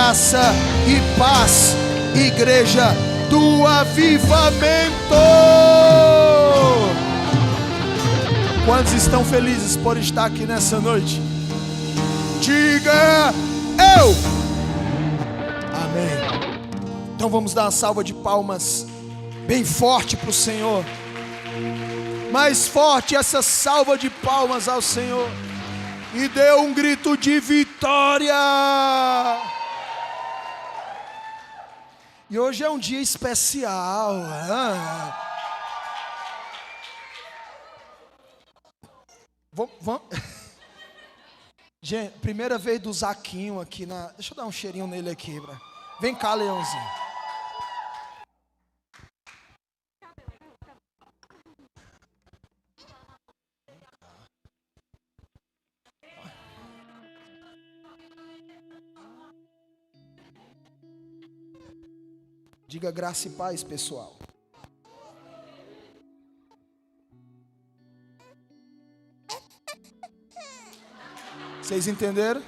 Graça e paz, igreja do avivamento. Quantos estão felizes por estar aqui nessa noite? Diga eu. Amém. Então vamos dar uma salva de palmas bem forte para o Senhor. Mais forte essa salva de palmas ao Senhor. E dê um grito de vitória. E hoje é um dia especial. Vamos. Gente, primeira vez do Zaquinho aqui na... Deixa eu dar um cheirinho nele aqui, bra. Vem cá, Leãozinho. Diga graça e paz, pessoal. Vocês entenderam?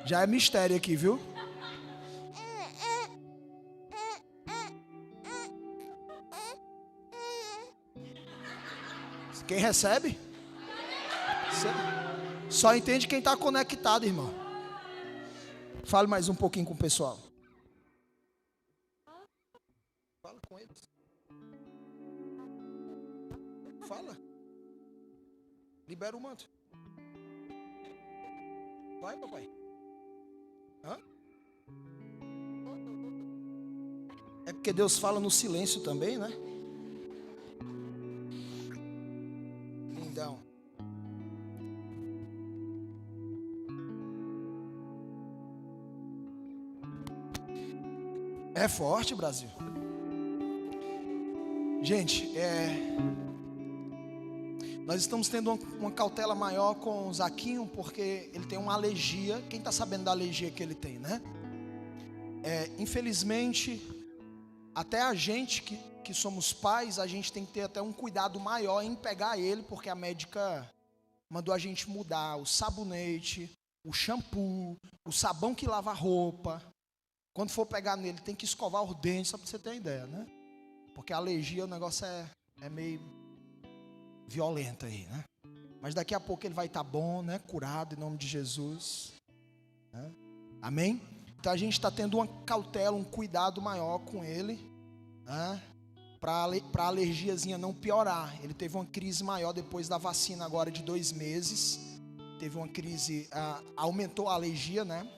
Já é mistério aqui, viu? Quem recebe? Só entende quem está conectado, irmão. Fale mais um pouquinho com o pessoal. Fala com eles. Fala. Libera o manto. Vai, papai. Hã? É porque Deus fala no silêncio também, né? Lindão. É forte, Brasil. Gente, nós estamos tendo uma cautela maior com o Zaquinho, porque ele tem uma alergia. Quem está sabendo da alergia que ele tem, né? Infelizmente, até a gente que somos pais, a gente tem que ter até um cuidado maior em pegar ele, porque a médica mandou a gente mudar o sabonete, o shampoo, o sabão que lava a roupa. Quando for pegar nele, tem que escovar os dentes, só para você ter uma ideia, né? Porque a alergia, o negócio é meio violento aí, né? Mas daqui a pouco ele vai estar bom, né? Curado em nome de Jesus, né? Amém? Então a gente está tendo uma cautela, um cuidado maior com ele, né? Para a alergiazinha não piorar. Ele teve uma crise maior depois da vacina agora de 2 meses. Teve uma crise, aumentou a alergia, né?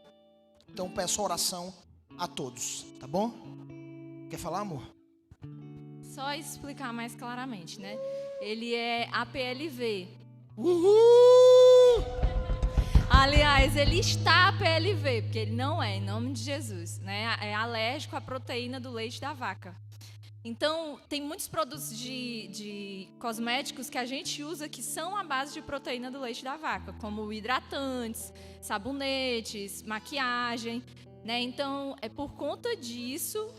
Então peço oração a todos, tá bom? Quer falar, amor? Só explicar mais claramente, né? Ele é APLV. Uhul! Aliás, ele está APLV, porque ele não é, em nome de Jesus, né? É alérgico à proteína do leite da vaca. Então, tem muitos produtos de cosméticos que a gente usa que são à base de proteína do leite da vaca, como hidratantes, sabonetes, maquiagem, né? Então, por conta disso,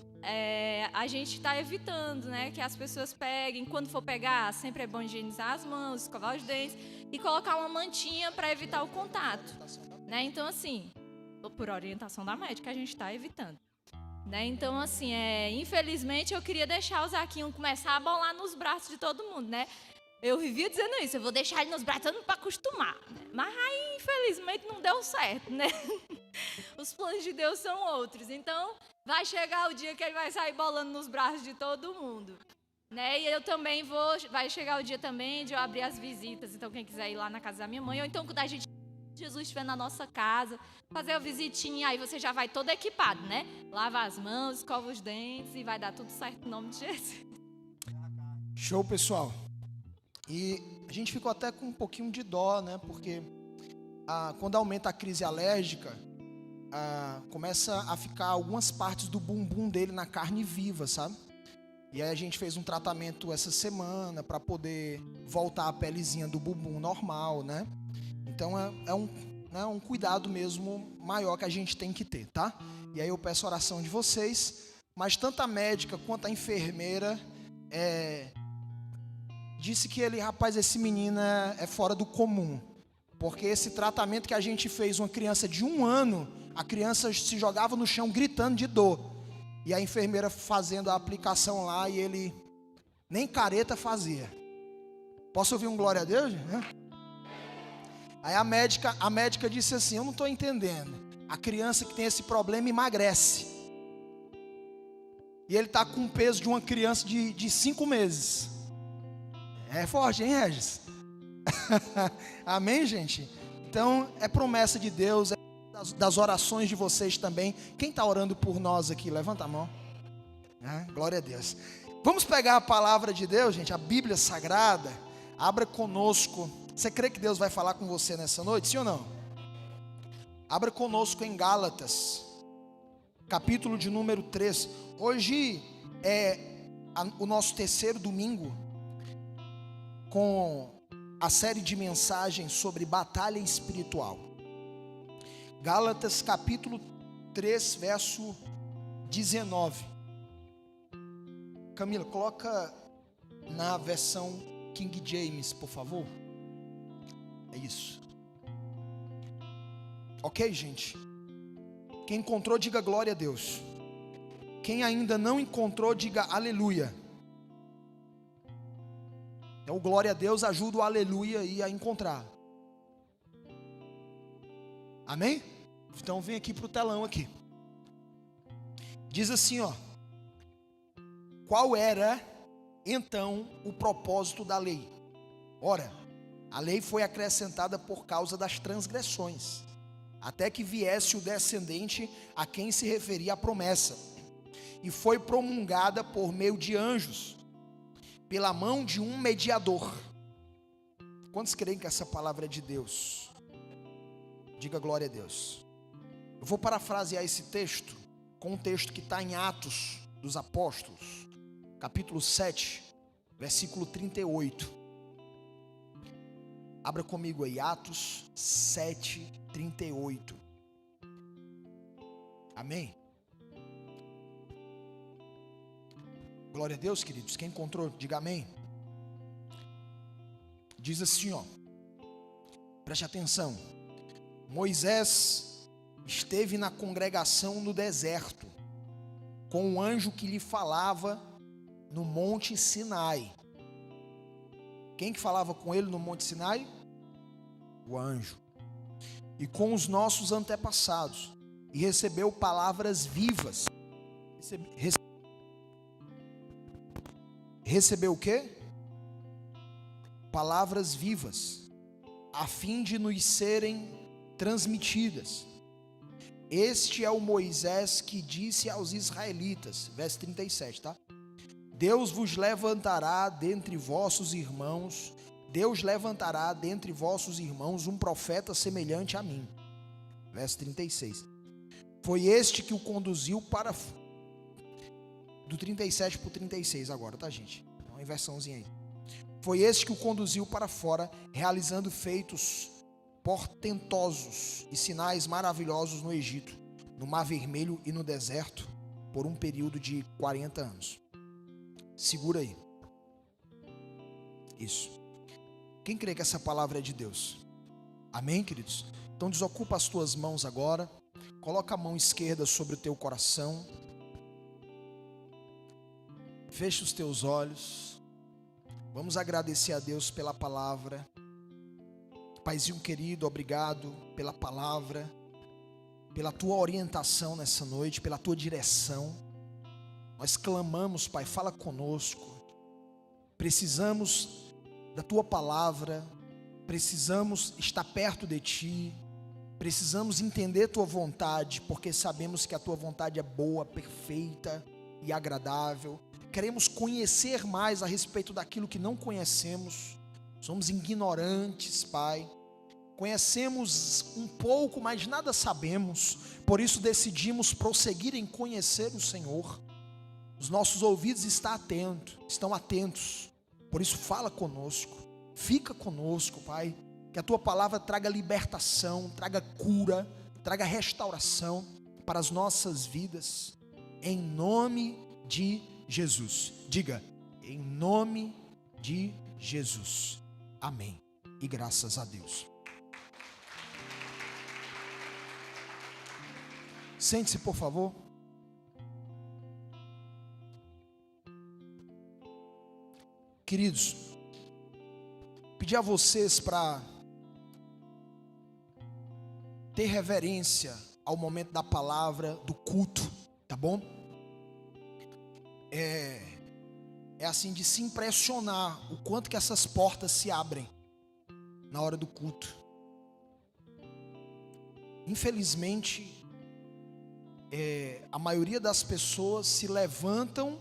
a gente está evitando, né, que as pessoas peguem. Quando for pegar, sempre é bom higienizar as mãos, escovar os dentes e colocar uma mantinha para evitar o contato, né? Então, assim, por orientação da médica, a gente está evitando, né? Então, assim, infelizmente, eu queria deixar o Zaquinho começar a bolar nos braços de todo mundo, né? Eu vivia dizendo isso, eu vou deixar ele nos braços para acostumar, né? Mas aí, infelizmente, não deu certo, né? Os planos de Deus são outros. Então, vai chegar o dia que ele vai sair bolando nos braços de todo mundo, né? E eu também vai chegar o dia também de eu abrir as visitas. Então, quem quiser ir lá na casa da minha mãe, ou então quando a gente Jesus estiver na nossa casa, fazer a visitinha, aí você já vai todo equipado, né? Lava as mãos, escova os dentes e vai dar tudo certo em nome de Jesus. Show, pessoal. E a gente ficou até com um pouquinho de dó, né? Porque quando aumenta a crise alérgica, começa a ficar algumas partes do bumbum dele na carne viva, sabe? E aí a gente fez um tratamento essa semana para poder voltar a pelezinha do bumbum normal, né? Então é um cuidado mesmo maior que a gente tem que ter, tá? E aí eu peço a oração de vocês, mas tanto a médica quanto a enfermeira disse que esse menino é fora do comum. Porque esse tratamento que a gente fez, uma criança de 1 ano, a criança se jogava no chão gritando de dor. E a enfermeira fazendo a aplicação lá e ele nem careta fazia. Posso ouvir um glória a Deus? Aí a médica disse assim: eu não estou entendendo. A criança que tem esse problema emagrece. E ele está com o peso de uma criança de 5 meses. É forte, hein, Regis? Amém, gente? Então, é promessa de Deus, é das orações de vocês também. Quem está orando por nós aqui? Levanta a mão. Glória a Deus. Vamos pegar a palavra de Deus, gente, a Bíblia Sagrada. Abra conosco. Você crê que Deus vai falar com você nessa noite, sim ou não? Abra conosco em Gálatas, capítulo de número 3. Hoje é o nosso terceiro domingo com a série de mensagens sobre batalha espiritual. Gálatas capítulo 3, verso 19. Camila, coloca na versão King James, por favor. É isso. Ok, gente? Quem encontrou, diga glória a Deus. Quem ainda não encontrou, diga aleluia. Então, glória a Deus ajuda o aleluia aí a encontrar. Amém? Então, vem aqui para o telão aqui. Diz assim, ó. Qual era, então, o propósito da lei? Ora, a lei foi acrescentada por causa das transgressões, até que viesse o descendente a quem se referia a promessa, e foi promulgada por meio de anjos, pela mão de um mediador. Quantos creem que essa palavra é de Deus? Diga glória a Deus. Eu vou parafrasear esse texto com um texto que está em Atos dos Apóstolos, capítulo 7, versículo 38. Abra comigo aí, Atos 7, 38. Amém? Glória a Deus, queridos. Quem encontrou, diga amém. Diz assim, ó. Preste atenção. Moisés esteve na congregação no deserto, com um anjo que lhe falava no monte Sinai. Quem que falava com ele no monte Sinai? O anjo. E com os nossos antepassados. E recebeu palavras vivas. Recebeu o quê? Palavras vivas, a fim de nos serem transmitidas. Este é o Moisés que disse aos israelitas, verso 37, tá? Deus vos levantará dentre vossos irmãos, Deus levantará dentre vossos irmãos um profeta semelhante a mim. Verso 36. Foi este que o conduziu para... Do 37 para o 36 agora, tá, gente? Uma inversãozinha aí. Foi este que o conduziu para fora, realizando feitos portentosos e sinais maravilhosos no Egito, no Mar Vermelho e no deserto, por um período de 40 anos. Segura aí. Isso. Quem crê que essa palavra é de Deus? Amém, queridos? Então desocupa as tuas mãos agora. Coloca a mão esquerda sobre o teu coração. Fecha os teus olhos. Vamos agradecer a Deus pela palavra. Paizinho querido, obrigado pela palavra, pela tua orientação nessa noite, pela tua direção. Nós clamamos, Pai, fala conosco. Precisamos da tua palavra, precisamos estar perto de ti, precisamos entender tua vontade, porque sabemos que a tua vontade é boa, perfeita e agradável. Queremos conhecer mais a respeito daquilo que não conhecemos. Somos ignorantes, Pai. Conhecemos um pouco, mas nada sabemos. Por isso decidimos prosseguir em conhecer o Senhor. Os nossos ouvidos estão atentos. Por isso fala conosco. Fica conosco, Pai. Que a tua palavra traga libertação, traga cura, traga restauração para as nossas vidas. Em nome de Jesus. Diga, em nome de Jesus. Amém. E graças a Deus. Sente-se, por favor. Queridos, pedir a vocês para ter reverência ao momento da palavra, do culto, tá bom? É assim de se impressionar o quanto que essas portas se abrem na hora do culto. Infelizmente, a maioria das pessoas se levantam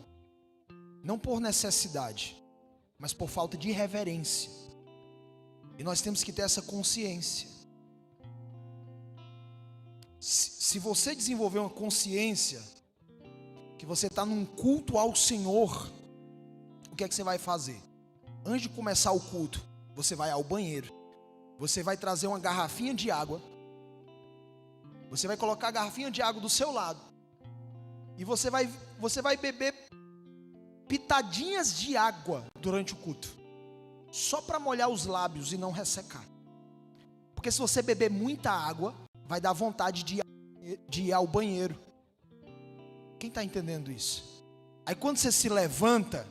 não por necessidade, mas por falta de reverência. E nós temos que ter essa consciência. Se você desenvolver uma consciência que você está num culto ao Senhor, o que é que você vai fazer? Antes de começar o culto, você vai ao banheiro. Você vai trazer uma garrafinha de água. Você vai colocar a garrafinha de água do seu lado. E você vai beber pitadinhas de água durante o culto. Só para molhar os lábios e não ressecar. Porque se você beber muita água, vai dar vontade de ir ao banheiro. Quem está entendendo isso? Aí quando você se levanta,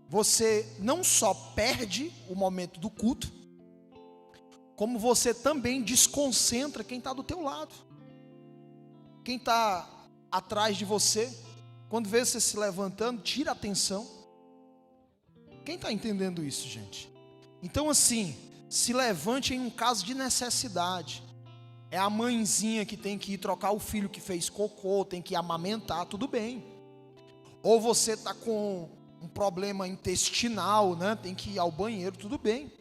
você não só perde o momento do culto, como você também desconcentra quem está do teu lado. Quem está atrás de você, quando vê você se levantando, tira a atenção. Quem está entendendo isso, gente? Então assim, se levante em um caso de necessidade. É a mãezinha que tem que ir trocar o filho que fez cocô, tem que amamentar, tudo bem. Ou você está com um problema intestinal, né? Tem que ir ao banheiro, tudo bem.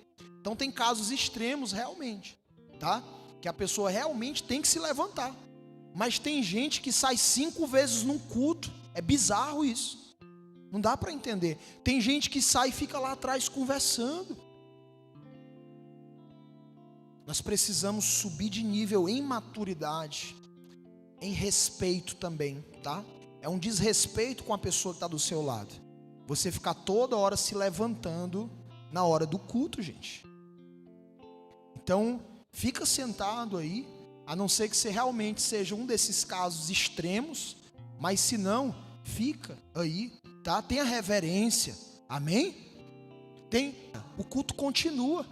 Então tem casos extremos realmente, tá? Que a pessoa realmente tem que se levantar. Mas tem gente que sai 5 vezes num culto. É bizarro isso. Não dá para entender. Tem gente que sai e fica lá atrás conversando. Nós precisamos subir de nível em maturidade, em respeito também, tá? É um desrespeito com a pessoa que está do seu lado. Você ficar toda hora se levantando na hora do culto, gente. Então, fica sentado aí, a não ser que você realmente seja um desses casos extremos, mas se não, fica aí, tá? Tenha reverência, amém? O culto continua.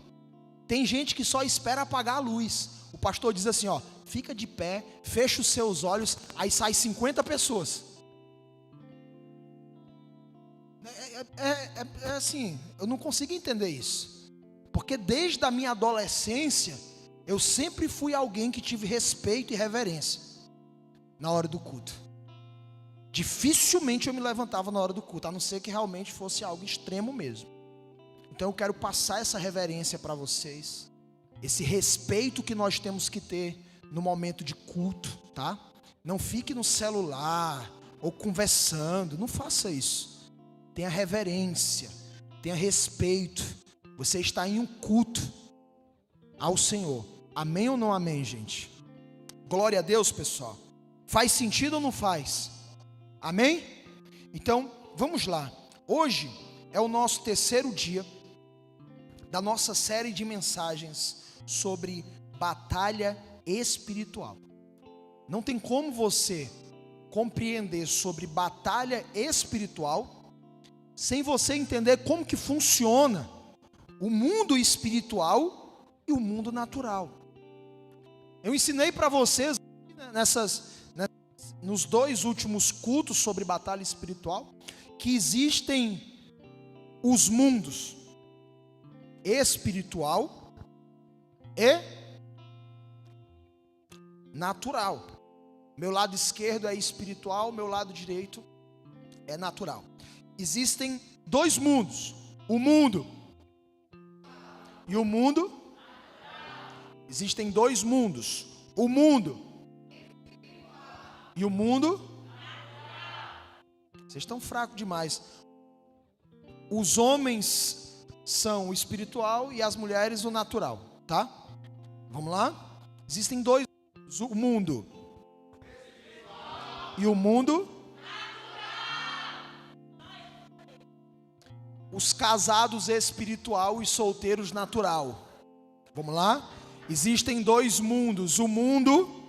Tem gente que só espera apagar a luz. O pastor diz assim, ó, fica de pé, fecha os seus olhos, aí sai 50 pessoas. É assim, eu não consigo entender isso. Porque desde a minha adolescência, eu sempre fui alguém que tive respeito e reverência na hora do culto. Dificilmente eu me levantava na hora do culto, a não ser que realmente fosse algo extremo mesmo. Então eu quero passar essa reverência para vocês, esse respeito que nós temos que ter no momento de culto, tá? Não fique no celular ou conversando, não faça isso. Tenha reverência, tenha respeito. Você está em um culto ao Senhor. Amém ou não amém, gente? Glória a Deus, pessoal. Faz sentido ou não faz? Amém? Então, vamos lá. Hoje é o nosso 3º dia da nossa série de mensagens sobre batalha espiritual. Não tem como você compreender sobre batalha espiritual sem você entender como que funciona o mundo espiritual e o mundo natural. Eu ensinei para vocês nos 2 últimos cultos sobre batalha espiritual que existem os mundos espiritual e natural. Meu lado esquerdo é espiritual, meu lado direito é natural. Existem 2 mundos, o mundo e o mundo. Existem 2 mundos, o mundo e o mundo. Vocês estão fracos demais. Os homens são o espiritual e as mulheres o natural, tá? Vamos lá? Existem 2 mundos, o mundo e o mundo. Os casados espiritual e solteiros natural. Vamos lá? Existem 2 mundos, o mundo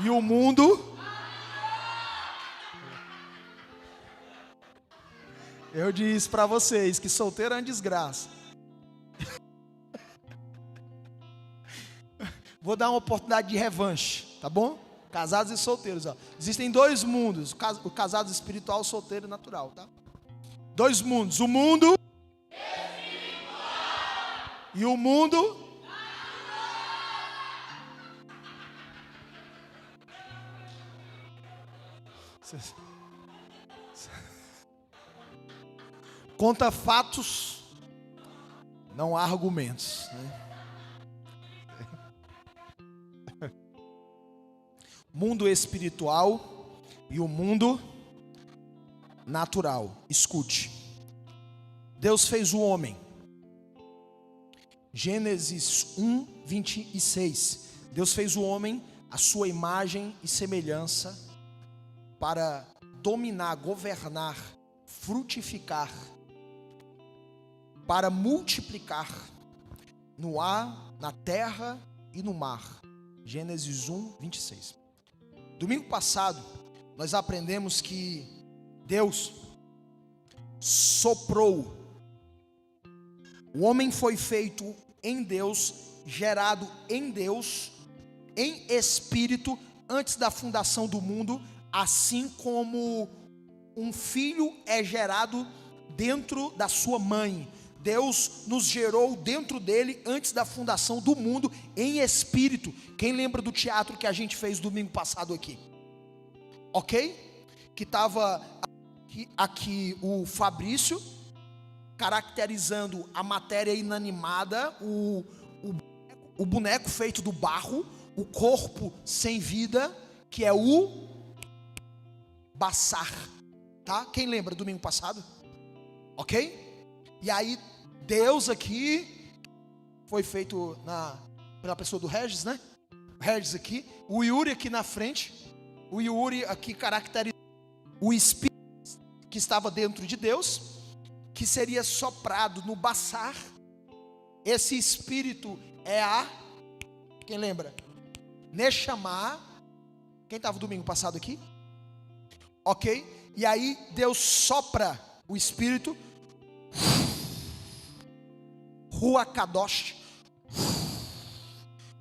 E o mundo... Eu disse para vocês que solteiro é uma desgraça. Vou dar uma oportunidade de revanche, tá bom? Casados e solteiros, ó. Existem dois mundos, o casado espiritual, solteiro e natural, tá? Dois mundos, o mundo espiritual e o mundo conta fatos, não há argumentos, né? Mundo espiritual e o mundo natural. Escute. Deus fez o homem. Gênesis 1, 26. Deus fez o homem à sua imagem e semelhança para dominar, governar, frutificar, para multiplicar no ar, na terra e no mar. Gênesis 1, 26. Domingo passado, nós aprendemos que Deus soprou. O homem foi feito em Deus, gerado em Deus, em espírito, antes da fundação do mundo, assim como um filho é gerado dentro da sua mãe. Deus nos gerou dentro dele antes da fundação do mundo em espírito. Quem lembra do teatro que a gente fez domingo passado aqui? Ok? Que estava aqui o Fabrício caracterizando a matéria inanimada, o boneco feito do barro, o corpo sem vida, que é o Bassar, tá? Quem lembra domingo passado? Ok? E aí Deus aqui foi feito pela pessoa do Regis, né? O Regis aqui, o Yuri aqui na frente, o Yuri aqui caracteriza o espírito que estava dentro de Deus, que seria soprado no Bassar. Esse espírito é quem lembra? Neshama. Quem estava domingo passado aqui? Ok? E aí Deus sopra o espírito, Ruach Kadosh.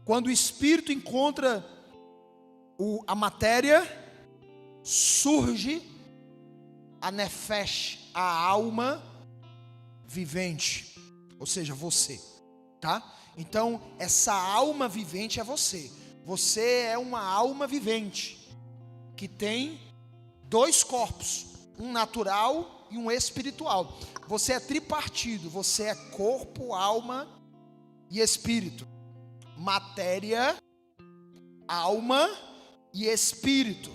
Quando o espírito encontra a matéria, surge a nefesh, a alma vivente, ou seja, você, tá? Então, essa alma vivente é você. Você é uma alma vivente que tem dois corpos, um natural e um espiritual. Você é tripartido, você é corpo, alma e espírito. Matéria, alma e espírito.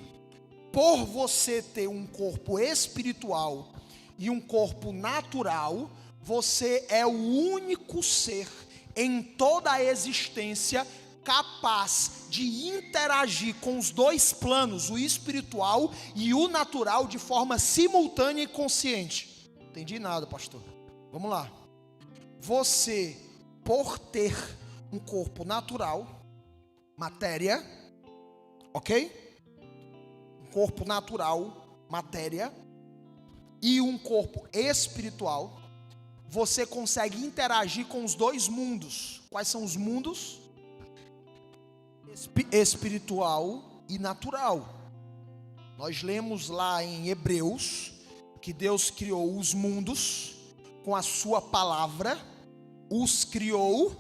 Por você ter um corpo espiritual e um corpo natural, você é o único ser em toda a existência capaz de interagir com os dois planos, o espiritual e o natural, de forma simultânea e consciente. Entendi nada, pastor. Vamos lá. Você, por ter um corpo natural, matéria, ok? Um corpo natural, matéria, e um corpo espiritual, você consegue interagir com os dois mundos. Quais são os mundos? Espiritual e natural. Nós lemos lá em Hebreus que Deus criou os mundos com a sua palavra, os criou,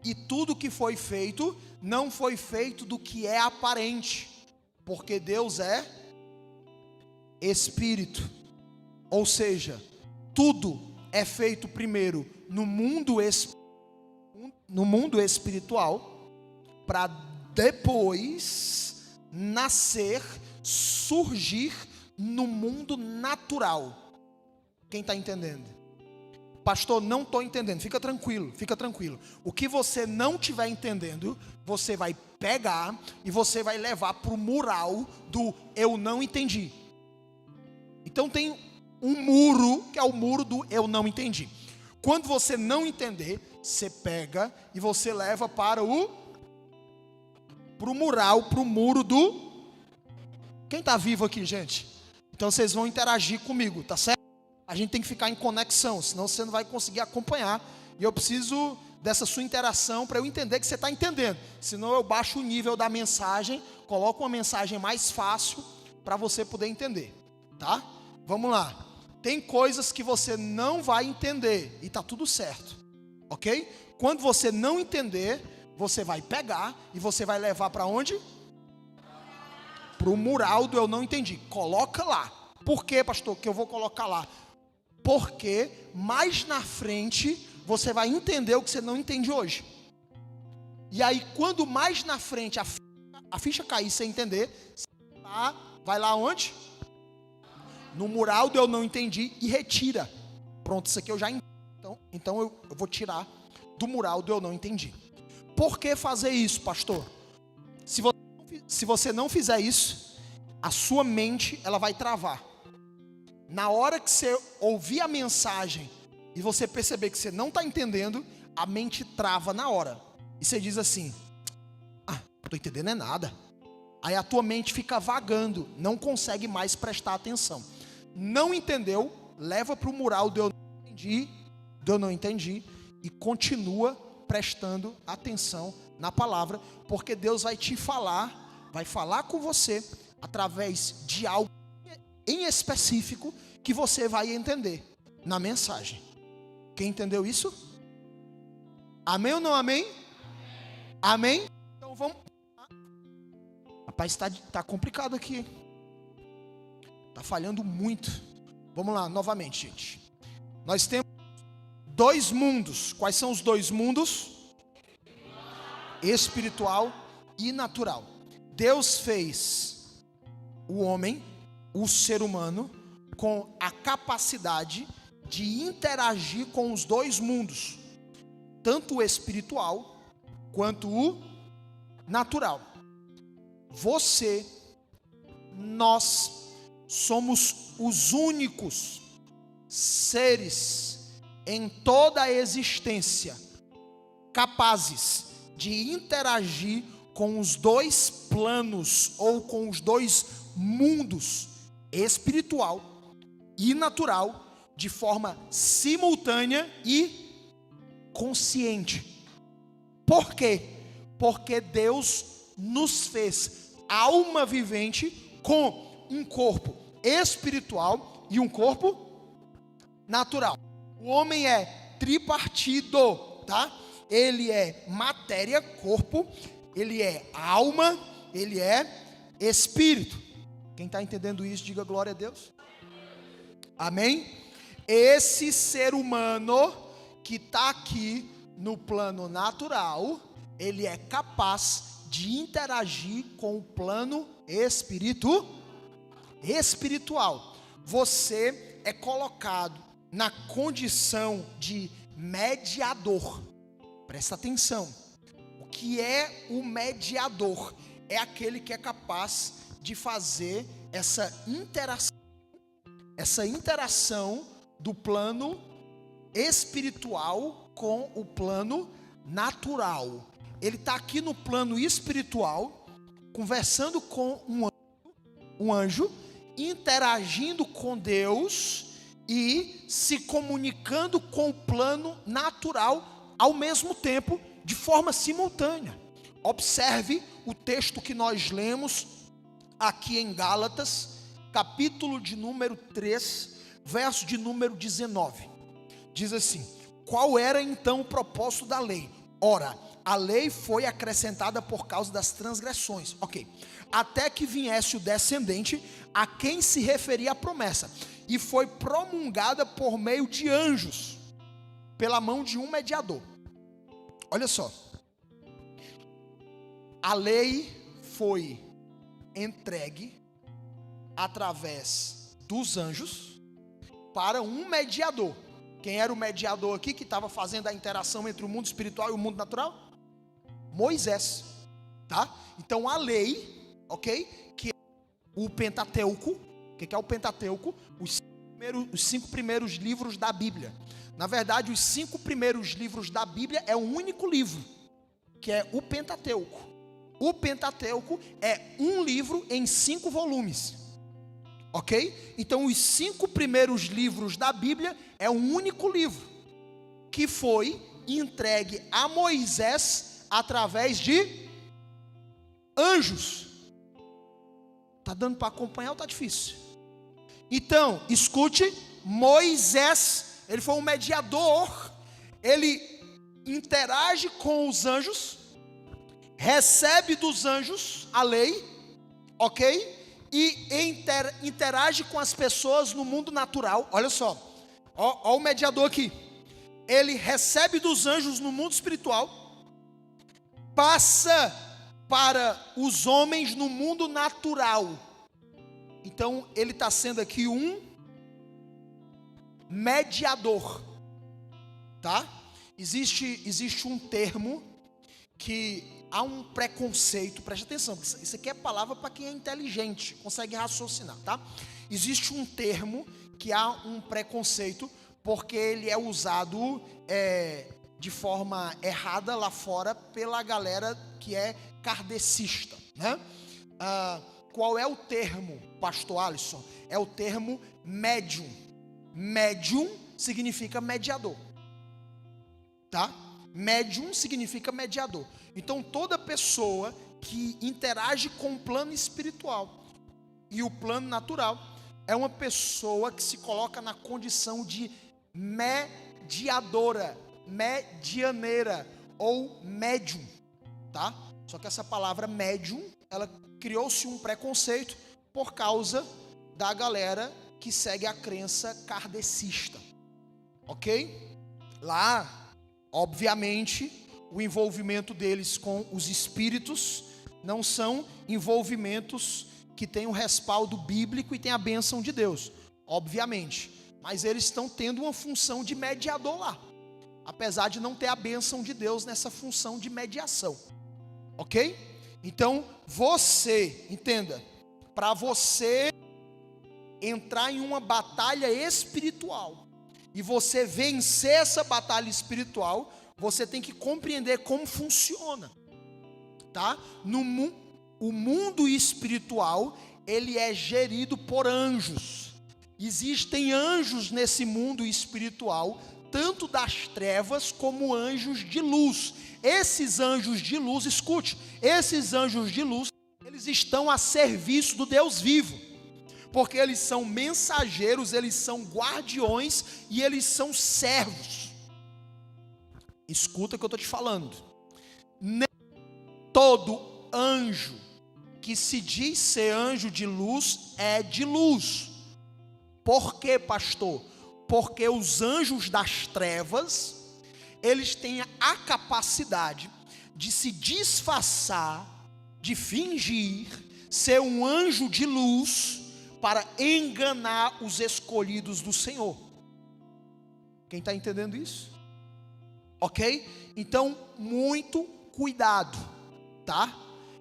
e tudo que foi feito não foi feito do que é aparente, porque Deus é espírito. Ou seja, tudo é feito primeiro no mundo espiritual, para depois nascer, surgir no mundo natural. Quem está entendendo? Pastor, não estou entendendo. Fica tranquilo, fica tranquilo. O que você não estiver entendendo, você vai pegar e você vai levar para o mural do eu não entendi. Então tem um muro, que é o muro do eu não entendi. Quando você não entender, você pega e você leva para o para o mural, para o muro do... Quem está vivo aqui, gente? Então vocês vão interagir comigo, tá certo? A gente tem que ficar em conexão, senão você não vai conseguir acompanhar. E eu preciso dessa sua interação para eu entender que você está entendendo. Senão eu baixo o nível da mensagem, coloco uma mensagem mais fácil para você poder entender, tá? Vamos lá. Tem coisas que você não vai entender e tá tudo certo, ok? Quando você não entender, você vai pegar e você vai levar para onde? Para o mural do eu não entendi. Coloca lá. Por que, pastor, que eu vou colocar lá? Porque mais na frente você vai entender o que você não entende hoje. E aí, quando mais na frente a ficha cair sem entender, você vai lá onde? No mural do eu não entendi e retira. Pronto, isso aqui eu já entendi. Então eu vou tirar do mural do eu não entendi. Por que fazer isso, pastor? Se você não fizer isso, a sua mente ela vai travar. Na hora que você ouvir a mensagem e você perceber que você não está entendendo, a mente trava na hora. E você diz assim, não estou entendendo é nada. Aí a tua mente fica vagando, não consegue mais prestar atenção. Não entendeu, leva para o mural do eu não entendi e continua prestando atenção na palavra, porque Deus vai te falar, vai falar com você através de algo em específico que você vai entender na mensagem. Quem entendeu isso? Amém ou não amém? Amém? Então vamos. Rapaz, está complicado aqui. Está falhando muito. Vamos lá, novamente, gente. Nós temos 2 mundos. Quais são os 2 mundos? Espiritual e natural. Deus fez o homem, o ser humano, com a capacidade de interagir com os 2 mundos, tanto o espiritual quanto o natural. Nós somos os únicos seres em toda a existência capazes de interagir com os 2 planos ou com os 2 mundos, espiritual e natural, de forma simultânea e consciente. Por quê? Porque Deus nos fez alma vivente com um corpo espiritual e um corpo natural. O homem é tripartido, tá? Ele é matéria, corpo, ele é alma, ele é espírito. Quem está entendendo isso, diga glória a Deus. Amém? Esse ser humano que está aqui no plano natural, ele é capaz de interagir com o plano espiritual. Você é colocado na condição de mediador. Presta atenção. O que é o mediador? É aquele que é capaz de fazer essa interação do plano espiritual com o plano natural. Ele está aqui no plano espiritual, conversando com um anjo, interagindo com Deus e se comunicando com o plano natural ao mesmo tempo, de forma simultânea. Observe o texto que nós lemos aqui em Gálatas, capítulo de número 3, verso de número 19. Diz assim: qual era então o propósito da lei? Ora, a lei foi acrescentada por causa das transgressões. Ok. Até que viesse o descendente a quem se referia a promessa, e foi promulgada por meio de anjos, pela mão de um mediador. Olha só. A lei foi entregue através dos anjos para um mediador. Quem era o mediador aqui que estava fazendo a interação entre o mundo espiritual e o mundo natural? Moisés, tá? Então a lei, ok? Que é o Pentateuco. O que é o Pentateuco? Os 5 primeiros livros da Bíblia. Na verdade, os 5 primeiros livros da Bíblia é um único livro, que é o Pentateuco. O Pentateuco é um livro em 5 volumes. Ok? Então os 5 primeiros livros da Bíblia é um único livro que foi entregue a Moisés através de anjos. Tá dando para acompanhar ou tá difícil? Então, escute, Moisés, ele foi um mediador, ele interage com os anjos, recebe dos anjos a lei, ok? E interage com as pessoas no mundo natural. Olha só, ó o mediador aqui. Ele recebe dos anjos no mundo espiritual, passa para os homens no mundo natural. Então ele está sendo aqui um mediador, tá? Existe um termo que há um preconceito, preste atenção, isso aqui é palavra para quem é inteligente, consegue raciocinar, tá? Existe um termo que há um preconceito, porque ele é usado de forma errada lá fora pela galera que é kardecista, né? Qual é o termo, pastor Alisson? É o termo médium. Médium significa mediador, tá? Médium significa mediador. Então toda pessoa que interage com o plano espiritual e o plano natural é uma pessoa que se coloca na condição de mediadora, medianeira ou médium, tá? Só que essa palavra médium, ela criou-se um preconceito por causa da galera que segue a crença kardecista, ok? Lá, obviamente, o envolvimento deles com os espíritos não são envolvimentos que têm o respaldo bíblico e têm a bênção de Deus, obviamente. Mas eles estão tendo uma função de mediador lá, apesar de não ter a bênção de Deus nessa função de mediação, ok? Então, você, entenda, para você entrar em uma batalha espiritual e você vencer essa batalha espiritual, você tem que compreender como funciona, tá? O mundo espiritual, ele é gerido por anjos. Existem anjos nesse mundo espiritual, tanto das trevas como anjos de luz. Esses anjos de luz, escute, esses anjos de luz, eles estão a serviço do Deus vivo, porque eles são mensageiros, eles são guardiões e eles são servos. Escuta o que eu estou te falando. Nem todo anjo que se diz ser anjo de luz é de luz. Por quê, pastor? Porque os anjos das trevas, eles têm a capacidade de se disfarçar, de fingir ser um anjo de luz para enganar os escolhidos do Senhor. Quem está entendendo isso? Ok? Então, muito cuidado, tá?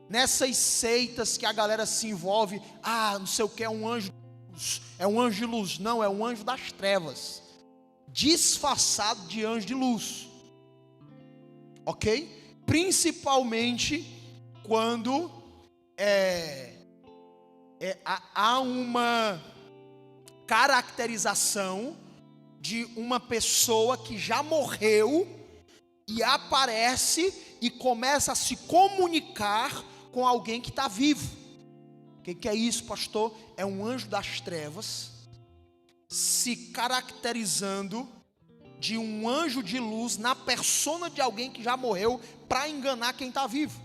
Nessas seitas que a galera se envolve, não sei o que, é um anjo de luz, é um anjo de luz. Não, é um anjo das trevas, disfarçado de anjo de luz, ok? Principalmente quando há uma caracterização de uma pessoa que já morreu e aparece e começa a se comunicar com alguém que está vivo. O que é isso, pastor? É um anjo das trevas se caracterizando de um anjo de luz na persona de alguém que já morreu para enganar quem está vivo.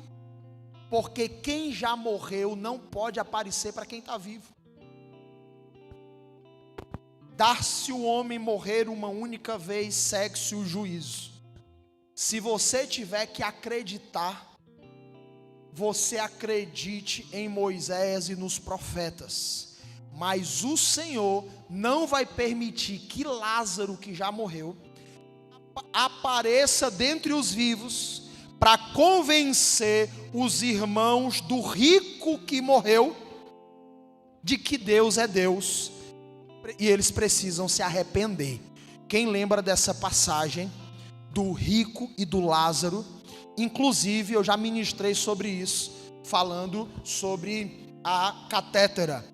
Porque quem já morreu não pode aparecer para quem está vivo. Dar-se o homem morrer uma única vez, segue-se o juízo. Se você tiver que acreditar, você acredite em Moisés e nos profetas. Mas o Senhor não vai permitir que Lázaro, que já morreu, apareça dentre os vivos para convencer os irmãos do rico que morreu de que Deus é Deus e eles precisam se arrepender. Quem lembra dessa passagem do rico e do Lázaro? Inclusive eu já ministrei sobre isso falando sobre a catétera,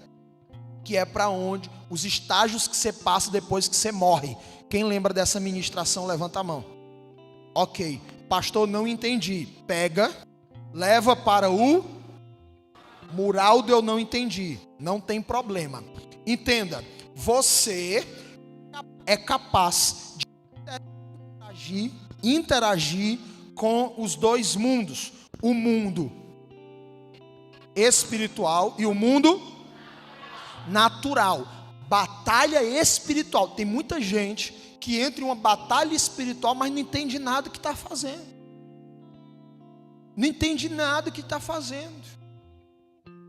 que é para onde os estágios que você passa depois que você morre. Quem lembra dessa ministração, levanta a mão. Ok, pastor, não entendi. Pega, leva para o Muraldo, eu não entendi. Não tem problema. Entenda, você é capaz de interagir com os dois mundos. O mundo espiritual e o mundo natural. Batalha espiritual. Tem muita gente que entra em uma batalha espiritual, mas não entende nada que está fazendo. Não entende nada que está fazendo.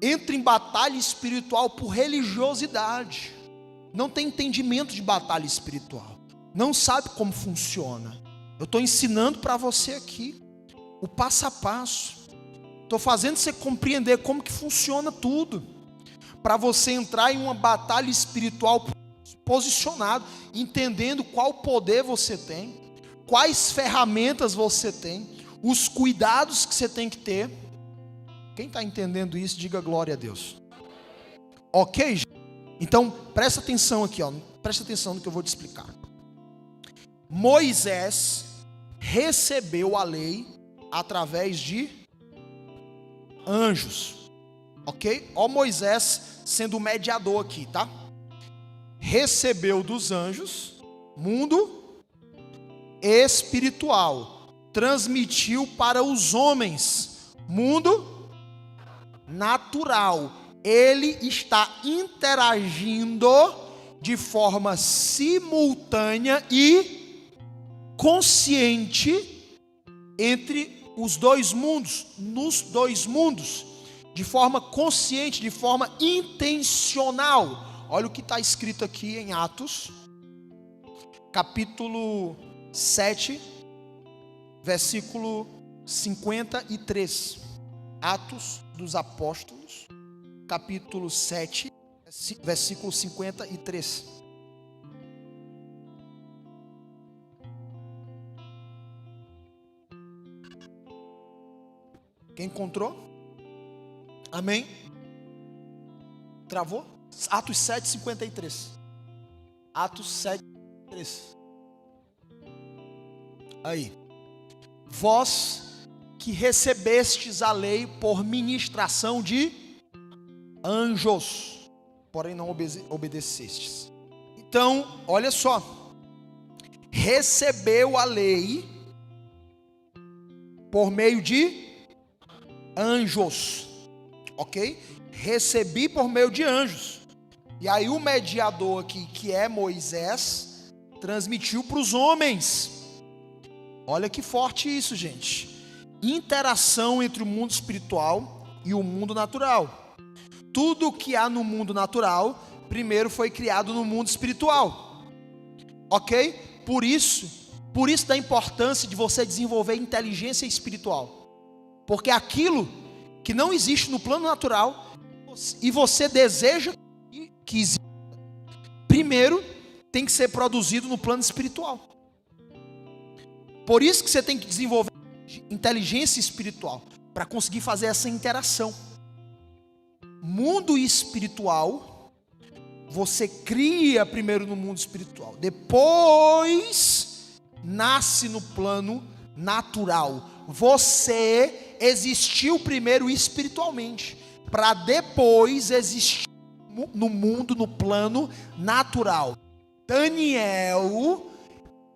Entra em batalha espiritual por religiosidade. Não tem entendimento de batalha espiritual. Não sabe como funciona. Eu estou ensinando para você aqui o passo a passo. Estou fazendo você compreender como que funciona tudo, para você entrar em uma batalha espiritual posicionado, entendendo qual poder você tem, quais ferramentas você tem, os cuidados que você tem que ter. Quem está entendendo isso, diga glória a Deus. Ok? Então, presta atenção aqui, ó. Presta atenção no que eu vou te explicar. Moisés recebeu a lei através de anjos. Ok? Ó Moisés sendo o mediador aqui, tá? Recebeu dos anjos, mundo espiritual. Transmitiu para os homens, mundo natural. Ele está interagindo de forma simultânea e consciente entre os dois mundos, nos dois mundos, de forma consciente, de forma intencional. Olha o que está escrito aqui em Atos, capítulo 7, versículo 53. Atos dos Apóstolos, capítulo 7, versículo 53. Quem encontrou? Amém? Travou? Atos 7, 53. Atos 7, 53. Aí. Vós que recebestes a lei por ministração de anjos, porém não obedecestes. Então, olha só. Recebeu a lei por meio de anjos. Ok? Recebi por meio de anjos. E aí o mediador aqui, que é Moisés, transmitiu para os homens. Olha que forte isso, gente. Interação entre o mundo espiritual e o mundo natural. Tudo que há no mundo natural, primeiro foi criado no mundo espiritual. Ok? Por isso da importância de você desenvolver inteligência espiritual. Porque aquilo que não existe no plano natural e você deseja que exista, primeiro tem que ser produzido no plano espiritual. Por isso que você tem que desenvolver inteligência espiritual para conseguir fazer essa interação. Mundo espiritual, você cria primeiro no mundo espiritual, depois nasce no plano natural. Você existiu primeiro espiritualmente, para depois existir no mundo, no plano natural. Daniel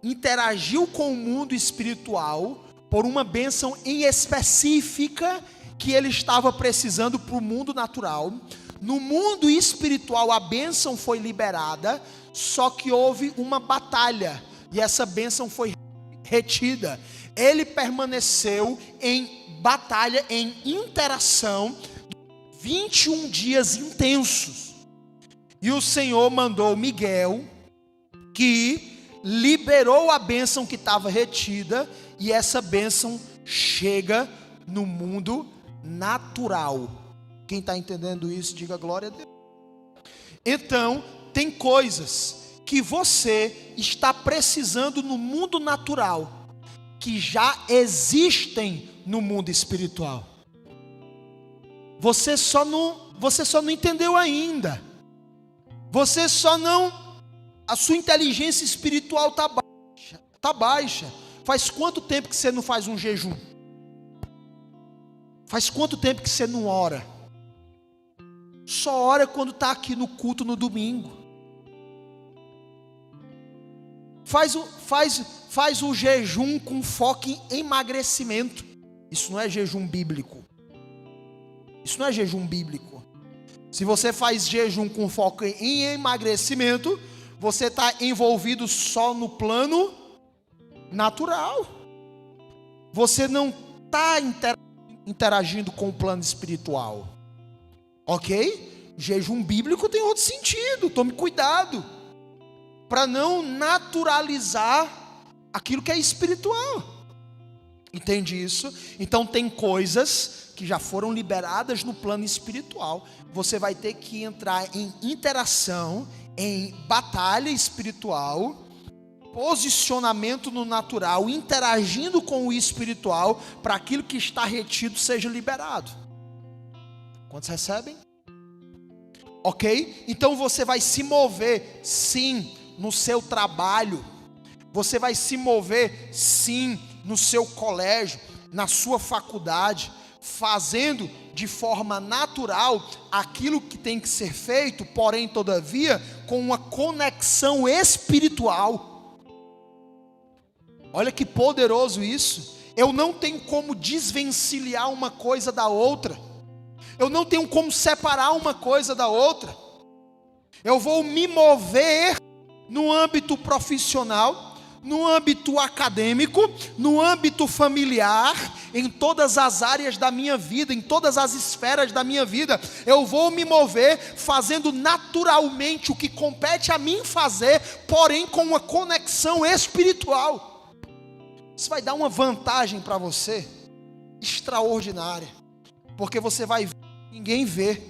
interagiu com o mundo espiritual por uma bênção em específica que ele estava precisando para o mundo natural. No mundo espiritual a bênção foi liberada, só que houve uma batalha e essa bênção foi retida. Ele permaneceu em batalha, em interação, 21 dias intensos. E o Senhor mandou Miguel, que liberou a bênção que estava retida, e essa bênção chega no mundo natural. Quem está entendendo isso, diga glória a Deus. Então, tem coisas que você está precisando no mundo natural, que já existem no mundo espiritual. Você só não entendeu ainda. Você só não, a sua inteligência espiritual está baixa. Tá baixa. Faz quanto tempo que você não faz um jejum? Faz quanto tempo que você não ora? Só ora quando está aqui no culto no domingo. Faz o jejum com foco em emagrecimento. Isso não é jejum bíblico. Isso não é jejum bíblico. Se você faz jejum com foco em emagrecimento, você está envolvido só no plano natural. Você não está interagindo com o plano espiritual. Ok? Jejum bíblico tem outro sentido. Tome cuidado para não naturalizar aquilo que é espiritual. Entende isso? Então tem coisas que já foram liberadas no plano espiritual. Você vai ter que entrar em interação, em batalha espiritual, posicionamento no natural, interagindo com o espiritual, para aquilo que está retido seja liberado. Quantos recebem? Ok? Então você vai se mover, sim, no seu trabalho. Você vai se mover, sim, no seu colégio, na sua faculdade, fazendo de forma natural aquilo que tem que ser feito, porém, todavia, com uma conexão espiritual. Olha que poderoso isso. Eu não tenho como desvencilhar uma coisa da outra. Eu não tenho como separar uma coisa da outra. Eu vou me mover no âmbito profissional, no âmbito acadêmico, no âmbito familiar, em todas as áreas da minha vida, em todas as esferas da minha vida. Eu vou me mover fazendo naturalmente o que compete a mim fazer, porém com uma conexão espiritual. Isso vai dar uma vantagem para você extraordinária, porque você vai ver o que ninguém vê,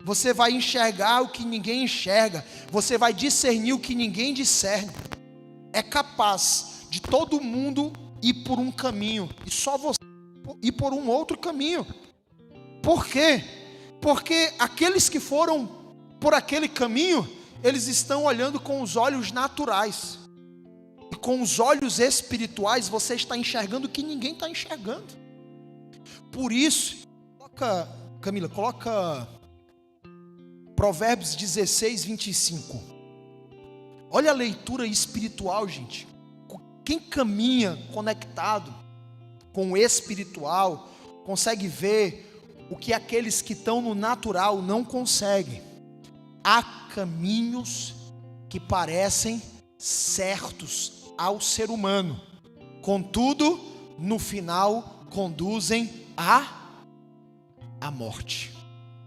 você vai enxergar o que ninguém enxerga, você vai discernir o que ninguém discerne. É capaz de todo mundo ir por um caminho e só você ir por um outro caminho. Por quê? Porque aqueles que foram por aquele caminho, eles estão olhando com os olhos naturais. E com os olhos espirituais você está enxergando o que ninguém está enxergando. Por isso, Camila, coloca Provérbios 16, 25. Olha a leitura espiritual, gente. Quem caminha conectado com o espiritual, consegue ver o que aqueles que estão no natural não conseguem. Há caminhos que parecem certos ao ser humano, contudo, no final, conduzem à morte.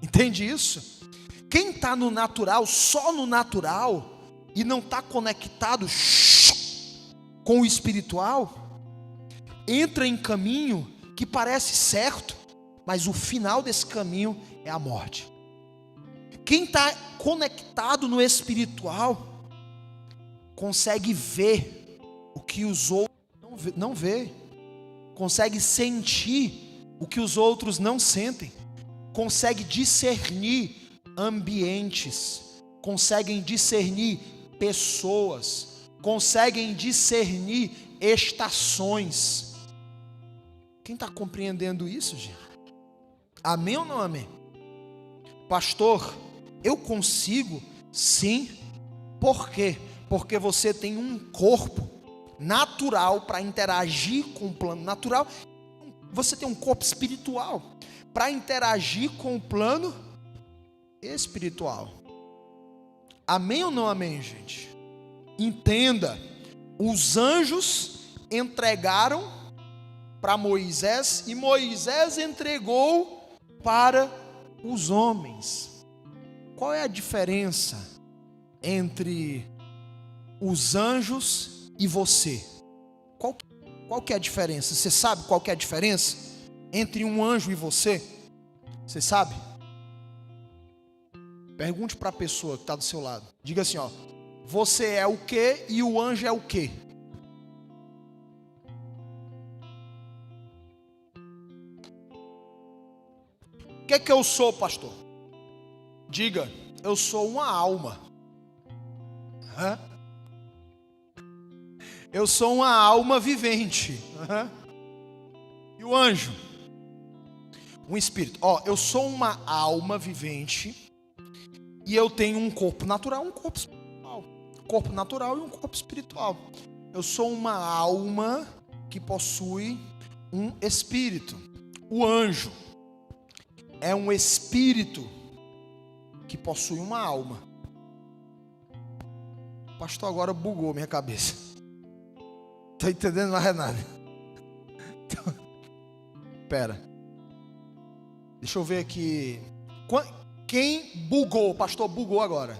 Entende isso? Quem está no natural, só no natural, e não está conectado com o espiritual, entra em caminho que parece certo, mas o final desse caminho é a morte. Quem está conectado no espiritual consegue ver o que os outros não vê, consegue sentir o que os outros não sentem, consegue discernir ambientes, conseguem discernir pessoas, conseguem discernir estações. Quem está compreendendo isso, gente? Amém ou não amém? Pastor, eu consigo? Sim. Por quê? Porque você tem um corpo natural para interagir com o plano natural. Você tem um corpo espiritual para interagir com o plano espiritual. Amém ou não amém, gente? Entenda, os anjos entregaram para Moisés e Moisés entregou para os homens. Qual é a diferença entre os anjos e você? Qual que é a diferença? Você sabe qual que é a diferença entre um anjo e você? Você sabe? Pergunte para a pessoa que está do seu lado. Diga assim, ó: você é o quê e o anjo é o quê? que é que eu sou, pastor? Diga, eu sou uma alma. Hã? Eu sou uma alma vivente. E o anjo? Um espírito. Eu sou uma alma vivente e eu tenho um corpo natural, um corpo espiritual. Corpo natural e um corpo espiritual. Eu sou uma alma que possui um espírito. O anjo é um espírito que possui uma alma. Pastor, agora bugou minha cabeça. Tá entendendo mais nada? Então, pera. Deixa eu ver aqui. Quem bugou? Pastor, bugou agora.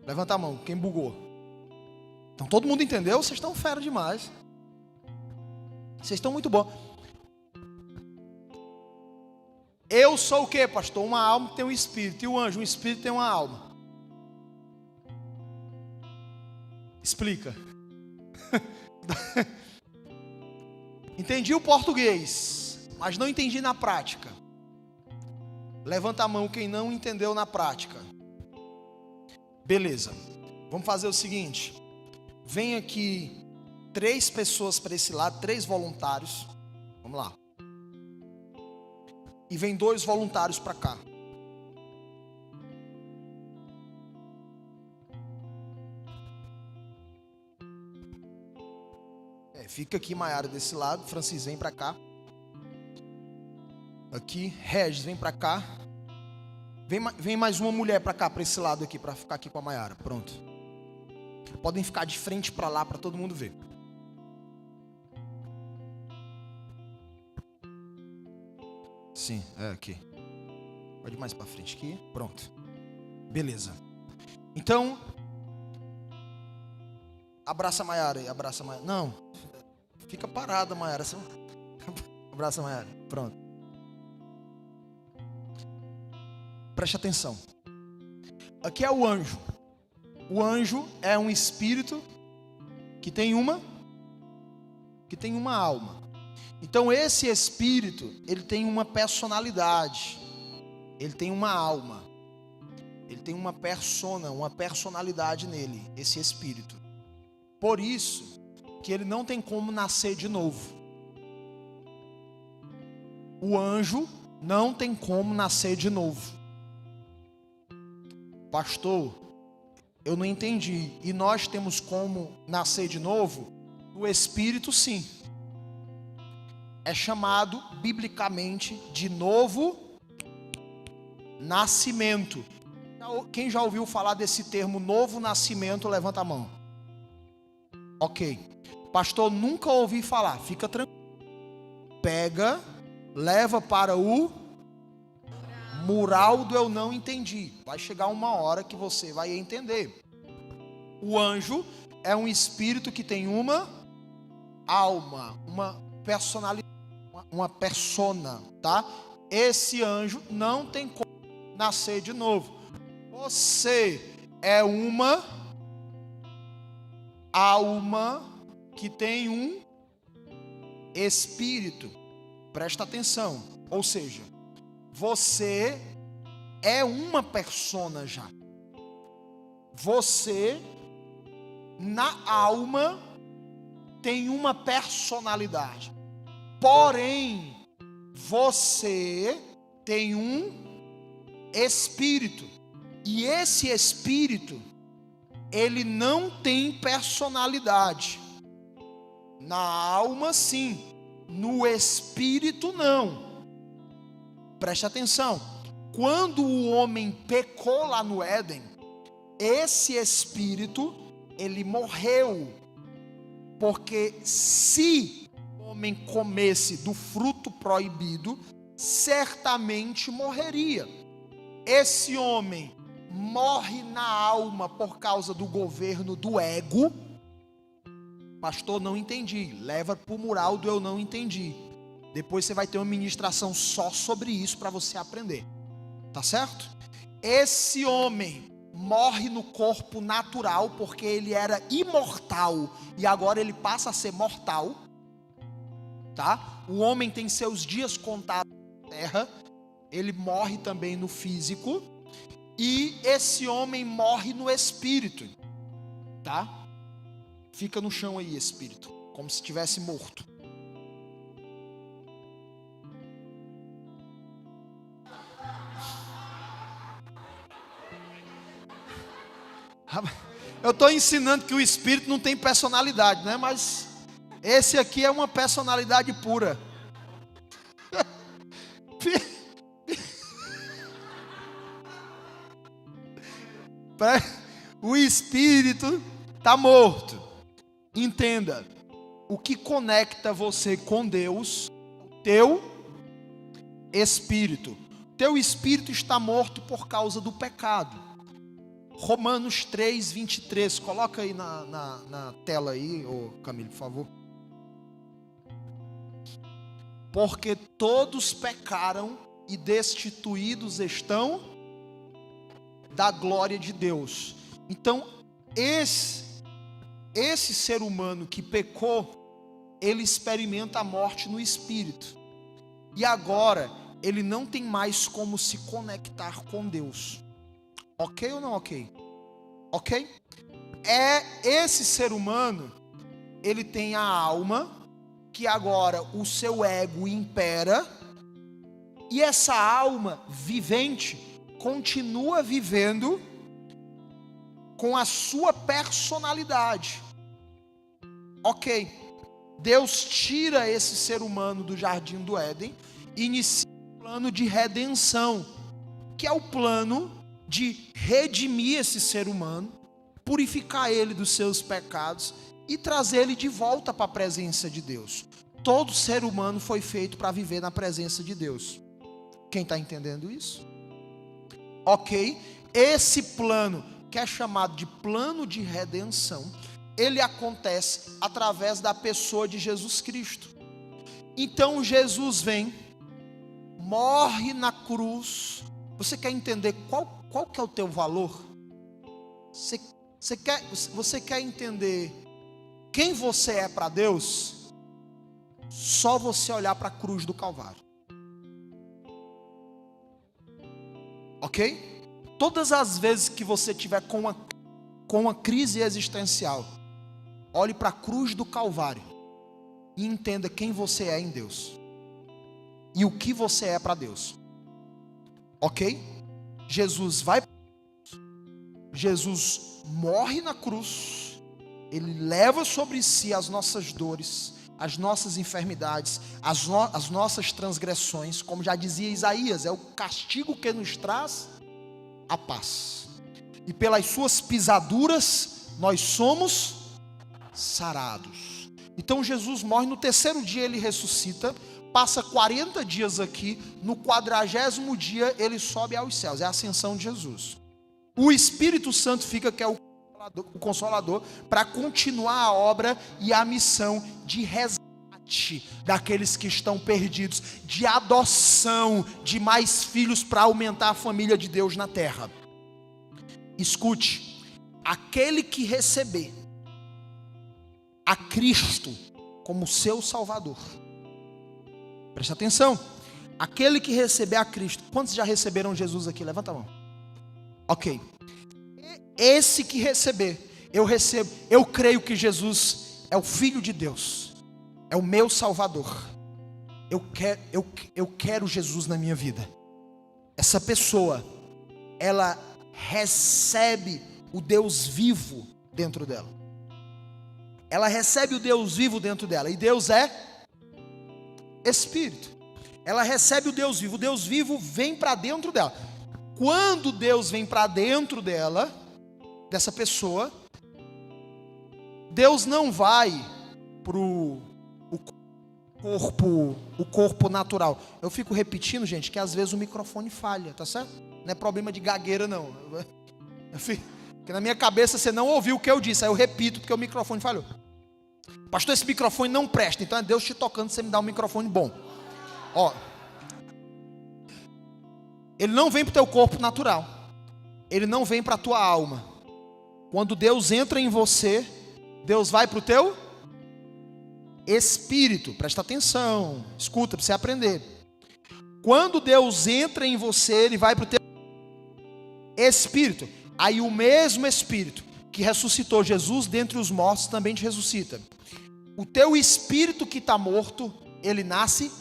Levanta a mão. Quem bugou? Então todo mundo entendeu? Vocês estão fera demais. Vocês estão muito bons. Eu sou o que, pastor? Uma alma que tem um espírito. E o anjo? Um espírito tem uma alma. Explica. Entendi o português, mas não entendi na prática. Levanta a mão quem não entendeu na prática. Beleza. Vamos fazer o seguinte. Vem aqui 3 pessoas para esse lado, 3 voluntários. Vamos lá. E vem 2 voluntários para cá. Fica aqui, Maiara, desse lado. Francis, vem para cá. Aqui, Regis, vem para cá. Vem mais uma mulher para cá, para esse lado aqui, para ficar aqui com a Maiara. Pronto. Podem ficar de frente para lá, para todo mundo ver. Sim, aqui. Pode ir mais para frente aqui. Pronto. Beleza. Então, abraça a Maiara aí, abraça a Maiara. Não, fica parada, Maiara. Abraça a Maiara. Pronto. Preste atenção. Aqui é o anjo. O anjo é um espírito que tem uma alma. Então esse espírito, ele tem uma personalidade. Ele tem uma alma. Ele tem uma persona, uma personalidade nele, esse espírito. Por isso que ele não tem como nascer de novo. O anjo não tem como nascer de novo. Pastor, eu não entendi. E nós temos como nascer de novo? O espírito, sim. É chamado biblicamente de novo nascimento. Quem já ouviu falar desse termo novo nascimento, levanta a mão. Ok. Pastor, nunca ouvi falar. Fica tranquilo. Pega, leva para o mural do eu não entendi. Vai chegar uma hora que você vai entender. O anjo é um espírito que tem uma alma, uma personalidade, uma persona, tá? Esse anjo não tem como nascer de novo. Você é uma alma que tem um espírito. Presta atenção. Ou seja, você é uma persona já. Você, na alma, tem uma personalidade. Porém, você tem um espírito. E esse espírito, ele não tem personalidade. Na alma, sim. No espírito, não. Preste atenção. Quando o homem pecou lá no Éden, esse espírito, ele morreu. Porque se o homem comesse do fruto proibido, certamente morreria. Esse homem morre na alma por causa do governo do ego. Pastor, não entendi. Leva para o mural do eu não entendi. Depois você vai ter uma ministração só sobre isso para você aprender. Tá certo? Esse homem morre no corpo natural porque ele era imortal e agora ele passa a ser mortal. Tá? O homem tem seus dias contados na terra. ele morre também no físico, e esse homem morre no espírito, tá? Fica no chão aí, espírito, como se estivesse morto. Eu estou ensinando que o espírito não tem personalidade, né? Mas esse aqui é uma personalidade pura. O espírito está morto. Entenda, o que conecta você com Deus, teu espírito. Teu espírito está morto por causa do pecado. Romanos 3, 23. Coloca aí na tela aí, ô Camilo, por favor. Porque todos pecaram e destituídos estão da glória de Deus. Então, esse ser humano que pecou, ele experimenta a morte no espírito. E agora, ele não tem mais como se conectar com Deus. Ok ou não ok? Ok? Esse ser humano, ele tem a alma, que agora o seu ego impera, e essa alma vivente continua vivendo com a sua personalidade. Ok, Deus tira esse ser humano do jardim do Éden e inicia um plano de redenção, que é o plano de redimir esse ser humano, purificar ele dos seus pecados e trazer ele de volta para a presença de Deus. Todo ser humano foi feito para viver na presença de Deus. Quem está entendendo isso? Ok, esse plano, que é chamado de plano de redenção, ele acontece através da pessoa de Jesus Cristo. Então Jesus vem, morre na cruz. Você quer entender qual que é o teu valor? Você quer entender quem você é para Deus? Só você olhar para a cruz do Calvário. Ok? Todas as vezes que você tiver com uma crise existencial, olhe para a cruz do Calvário e entenda quem você é em Deus e o que você é para Deus. Ok? Jesus morre na cruz, ele leva sobre si as nossas dores, as nossas enfermidades, as nossas transgressões, como já dizia Isaías, é o castigo que nos traz a paz, e pelas suas pisaduras nós somos sarados. Então Jesus morre, no terceiro dia ele ressuscita, passa 40 dias aqui, no 40º dia ele sobe aos céus, é a ascensão de Jesus. O Espírito Santo fica, que é o Consolador, para continuar a obra e a missão de resgate daqueles que estão perdidos, de adoção de mais filhos para aumentar a família de Deus na terra. Escute, aquele que receber a Cristo como seu Salvador, preste atenção, aquele que receber a Cristo, quantos já receberam Jesus aqui? Levanta a mão. Ok, esse que receber, eu creio que Jesus é o Filho de Deus, é o meu Salvador, eu quero Jesus na minha vida. Essa pessoa, ela recebe o Deus vivo dentro dela, ela recebe o Deus vivo dentro dela, e Deus é Espírito, ela recebe o Deus vivo vem para dentro dela. Quando Deus vem para dentro dessa pessoa, Deus não vai para o corpo natural. Eu fico repetindo, gente, que às vezes o microfone falha, tá certo? Não é problema de gagueira, não. Porque na minha cabeça você não ouviu o que eu disse, aí eu repito porque o microfone falhou. Pastor, esse microfone não presta, então é Deus te tocando, você me dá um microfone bom. Ó, ele não vem para o teu corpo natural, ele não vem para a tua alma. Quando Deus entra em você, Deus vai para o teu espírito. Presta atenção, escuta para você aprender. Quando Deus entra em você, ele vai para o teu espírito. Aí o mesmo espírito que ressuscitou Jesus dentre os mortos também te ressuscita. O teu espírito que está morto, ele nasce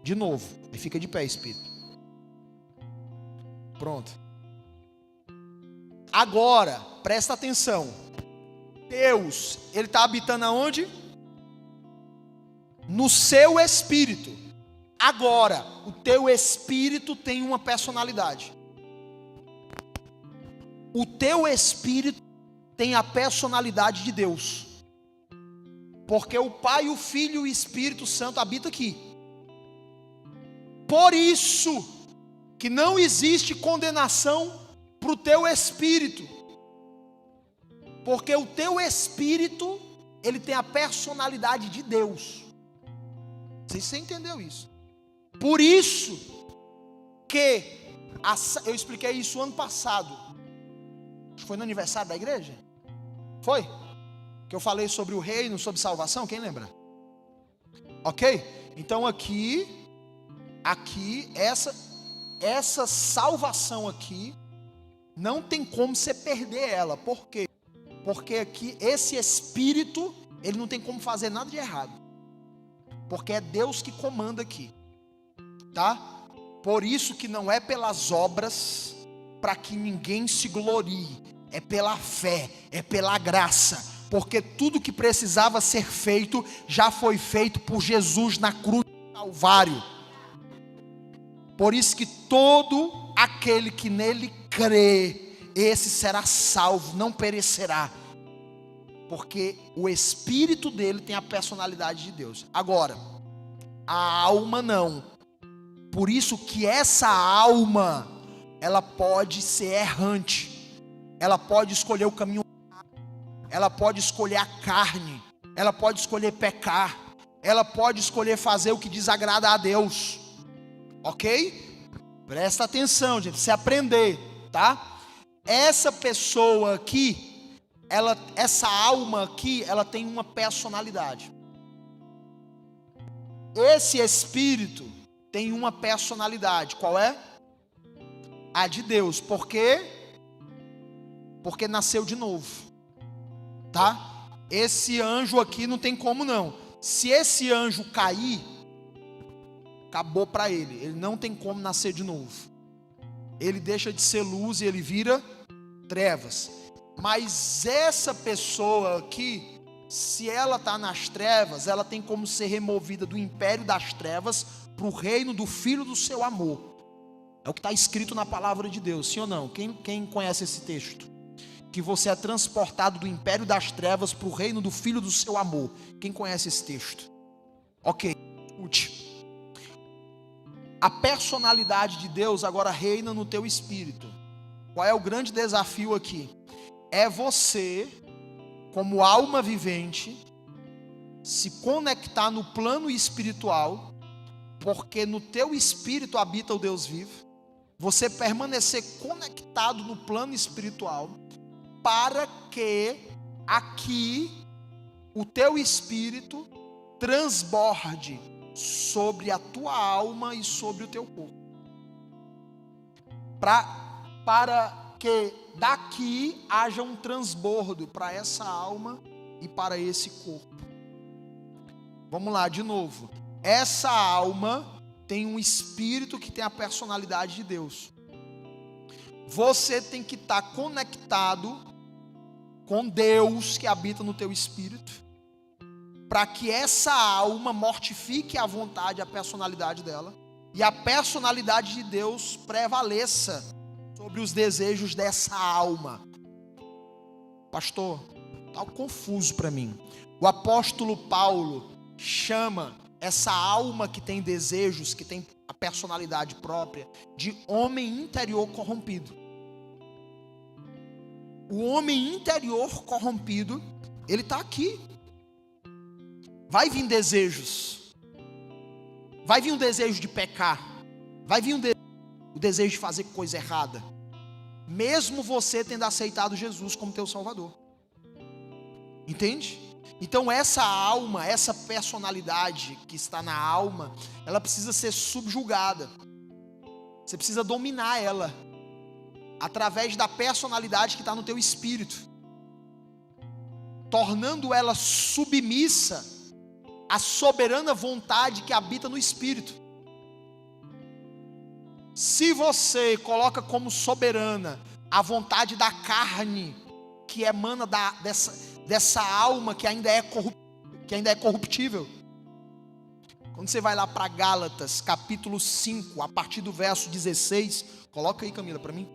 de novo. Aí fica de pé, espírito. Pronto. Agora, presta atenção. Deus, ele está habitando aonde? No seu espírito. Agora, o teu espírito tem uma personalidade. O teu espírito tem a personalidade de Deus. Porque o Pai, o Filho e o Espírito Santo habitam aqui. Por isso que não existe condenação para o teu espírito. Porque o teu espírito, ele tem a personalidade de Deus. Não sei se você entendeu isso. Por isso que eu expliquei isso ano passado. Foi no aniversário da igreja? Foi? Que eu falei sobre o reino, sobre salvação, quem lembra? Ok? Então aqui essa salvação aqui, não tem como você perder ela. Por quê? Porque aqui, esse espírito, ele não tem como fazer nada de errado. Porque é Deus que comanda aqui. Tá? Por isso que não é pelas obras, para que ninguém se glorie. É pela fé, é pela graça. Porque tudo que precisava ser feito, já foi feito por Jesus na cruz do Calvário. Por isso que todo aquele que nele crê, esse será salvo, não perecerá. Porque o espírito dele tem a personalidade de Deus. Agora, a alma não. Por isso que essa alma, ela pode ser errante. Ela pode escolher o caminho. Ela pode escolher a carne. Ela pode escolher pecar. Ela pode escolher fazer o que desagrada a Deus. Ok? Presta atenção, gente, se aprender, tá? Essa pessoa aqui, essa alma aqui, ela tem uma personalidade. Esse espírito tem uma personalidade. Qual é? A de Deus. Por quê? Porque nasceu de novo. Tá? Esse anjo aqui não tem como não. Se esse anjo cair, acabou para ele. Ele não tem como nascer de novo. Ele deixa de ser luz e ele vira trevas. Mas essa pessoa aqui, se ela está nas trevas, ela tem como ser removida do império das trevas para o reino do Filho do seu amor. É o que está escrito na palavra de Deus, sim ou não? Quem conhece esse texto? Que você é transportado do império das trevas para o reino do Filho do seu amor. Quem conhece esse texto? Ok, escute. A personalidade de Deus agora reina no teu espírito. Qual é o grande desafio aqui? É você, como alma vivente, se conectar no plano espiritual, porque no teu espírito habita o Deus vivo. Você permanecer conectado no plano espiritual, para que aqui o teu espírito transborde sobre a tua alma e sobre o teu corpo. Para que daqui haja um transbordo para essa alma e para esse corpo. Vamos lá, de novo. Essa alma tem um espírito que tem a personalidade de Deus. Você tem que estar conectado com Deus que habita no teu espírito, para que essa alma mortifique a vontade, a personalidade dela, e a personalidade de Deus prevaleça sobre os desejos dessa alma. Pastor, está confuso para mim. O apóstolo Paulo chama essa alma que tem desejos, que tem a personalidade própria, de homem interior corrompido. O homem interior corrompido, ele está aqui. Vai vir desejos. Vai vir um desejo de pecar. Vai vir o desejo de fazer coisa errada. Mesmo você tendo aceitado Jesus como teu Salvador. Entende? Então essa alma, essa personalidade que está na alma, ela precisa ser subjugada. Você precisa dominar ela através da personalidade que está no teu espírito, tornando ela submissa à soberana vontade que habita no espírito. Se você coloca como soberana a vontade da carne, que emana dessa alma que ainda é corruptível. Quando você vai lá para Gálatas, capítulo 5, a partir do verso 16, coloca aí, Camila, para mim.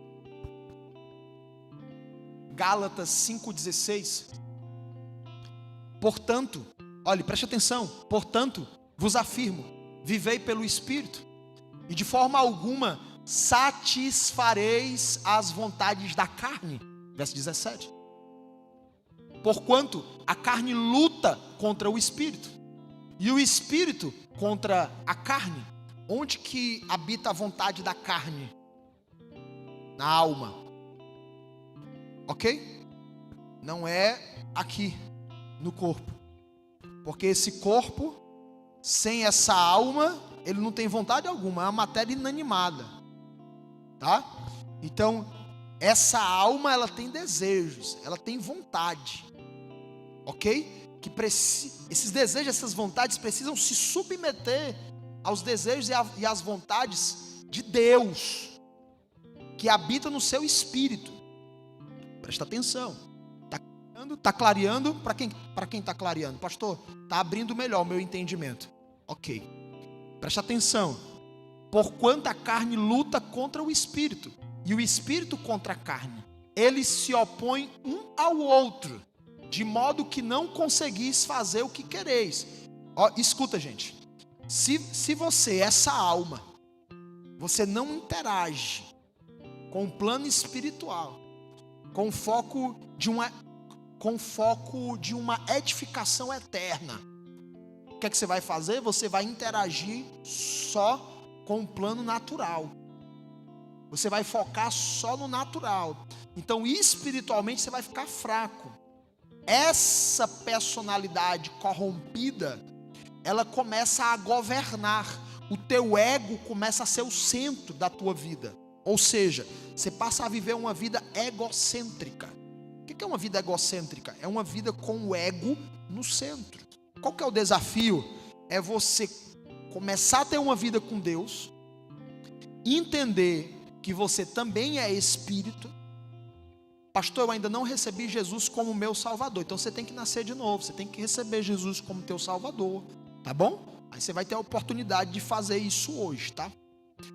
Gálatas 5,16. Portanto, olhe, preste atenção. Portanto, vos afirmo, vivei pelo Espírito, e de forma alguma satisfareis as vontades da carne. Verso 17. Porquanto a carne luta contra o Espírito, e o Espírito contra a carne. Onde que habita a vontade da carne? Na alma. Ok? Não é aqui no corpo. Porque esse corpo, sem essa alma, ele não tem vontade alguma, é uma matéria inanimada. Tá? Então, essa alma, ela tem desejos, ela tem vontade. Ok? Esses desejos, essas vontades precisam se submeter aos desejos e às vontades de Deus, que habita no seu espírito. Presta atenção. Está clareando? Para quem está clareando? Pastor, está abrindo melhor o meu entendimento. Ok. Presta atenção. Porquanto a carne luta contra o espírito, e o espírito contra a carne. Eles se opõem um ao outro, de modo que não conseguis fazer o que quereis. Ó, escuta, gente. Se você, essa alma, você não interage com o plano espiritual, com foco de uma edificação eterna, o que é que você vai fazer? Você vai interagir só com o plano natural. Você vai focar só no natural. Então, espiritualmente, você vai ficar fraco. Essa personalidade corrompida, ela começa a governar. O teu ego começa a ser o centro da tua vida. Ou seja, você passa a viver uma vida egocêntrica. O que é uma vida egocêntrica? É uma vida com o ego no centro. Qual que é o desafio? É você começar a ter uma vida com Deus, entender que você também é espírito. Pastor, eu ainda não recebi Jesus como meu Salvador. Então você tem que nascer de novo. Você tem que receber Jesus como teu Salvador. Tá bom? Aí você vai ter a oportunidade de fazer isso hoje, tá?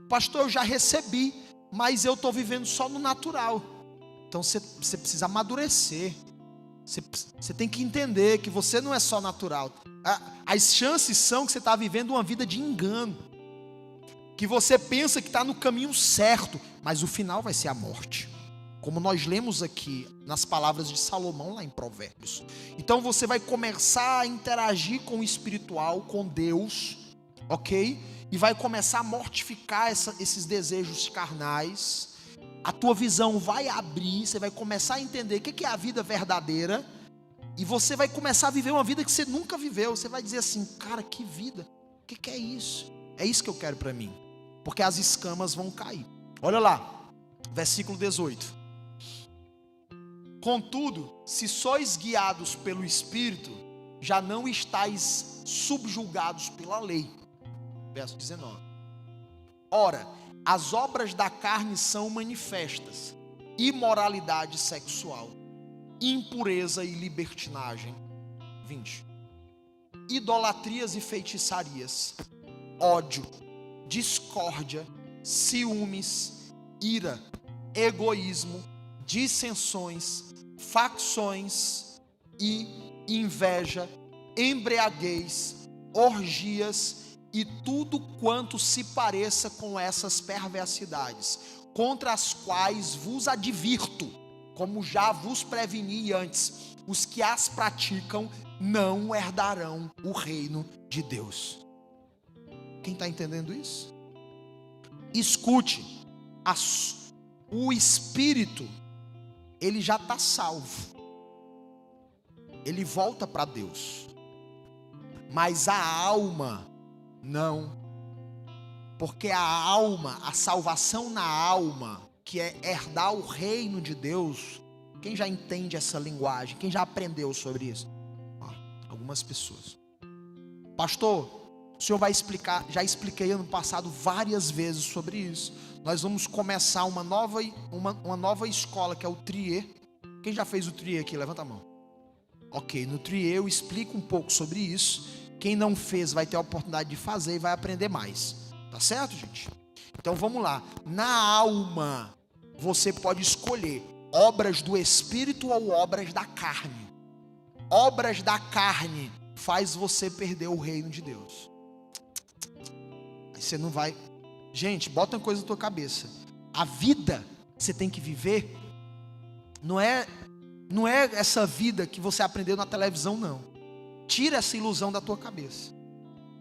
Pastor, eu já recebi, mas eu estou vivendo só no natural. Então você precisa amadurecer. Você tem que entender que você não é só natural. As chances são que você está vivendo uma vida de engano. Que você pensa que está no caminho certo, mas o final vai ser a morte. Como nós lemos aqui nas palavras de Salomão lá em Provérbios. Então você vai começar a interagir com o espiritual, com Deus, ok? E vai começar a mortificar esses desejos carnais. A tua visão vai abrir, você vai começar a entender o que é a vida verdadeira. E você vai começar a viver uma vida que você nunca viveu. Você vai dizer assim, cara, que vida, o que é isso? É isso que eu quero para mim. Porque as escamas vão cair. Olha lá, versículo 18. Contudo, se sois guiados pelo Espírito, já não estáis subjugados pela lei. Verso 19. Ora, as obras da carne são manifestas: imoralidade sexual, impureza e libertinagem. 20. Idolatrias e feitiçarias, ódio, discórdia, ciúmes, ira, egoísmo, dissensões, facções e inveja, embriaguez, orgias e tudo quanto se pareça com essas perversidades, contra as quais vos advirto, como já vos preveni antes: os que as praticam não herdarão o reino de Deus. Quem está entendendo isso? Escute, o Espírito, ele já está salvo. ele volta para Deus. Mas a alma, não. Porque a alma, a salvação na alma, que é herdar o reino de Deus, quem já entende essa linguagem? Quem já aprendeu sobre isso? Algumas pessoas. Pastor, o senhor vai explicar, já expliquei ano passado várias vezes sobre isso. Nós vamos começar uma nova escola, que é o Trier. Quem já fez o Trier aqui? Levanta a mão. Ok, no Trier eu explico um pouco sobre isso. Quem não fez vai ter a oportunidade de fazer e vai aprender mais. Tá certo, gente? Então vamos lá. Na alma, você pode escolher obras do Espírito ou obras da carne. Obras da carne faz você perder o reino de Deus. Aí você não vai... Gente, bota uma coisa na tua cabeça. A vida que você tem que viver não é essa vida que você aprendeu na televisão, não. Tira essa ilusão da tua cabeça.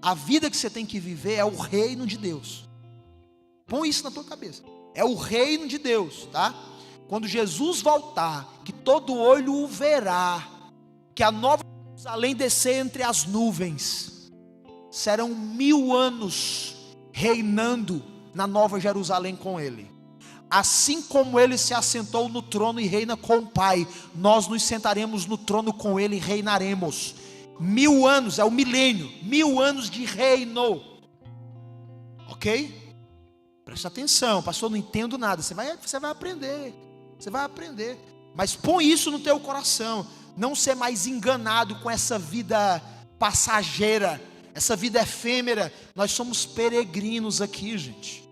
A vida que você tem que viver é o reino de Deus. Põe isso na tua cabeça. É o reino de Deus, tá? Quando Jesus voltar, que todo olho o verá, que a nova Jerusalém descer entre as nuvens, serão 1000 anos reinando na nova Jerusalém com ele. Assim como ele se assentou no trono e reina com o Pai, nós nos sentaremos no trono com ele e reinaremos. 1000 anos, é o milênio, 1000 anos de reino. Ok? Presta atenção, pastor, não entendo nada. Você vai aprender. Você vai aprender. Mas põe isso no teu coração. Não ser mais enganado com essa vida passageira, essa vida efêmera. Nós somos peregrinos aqui, gente.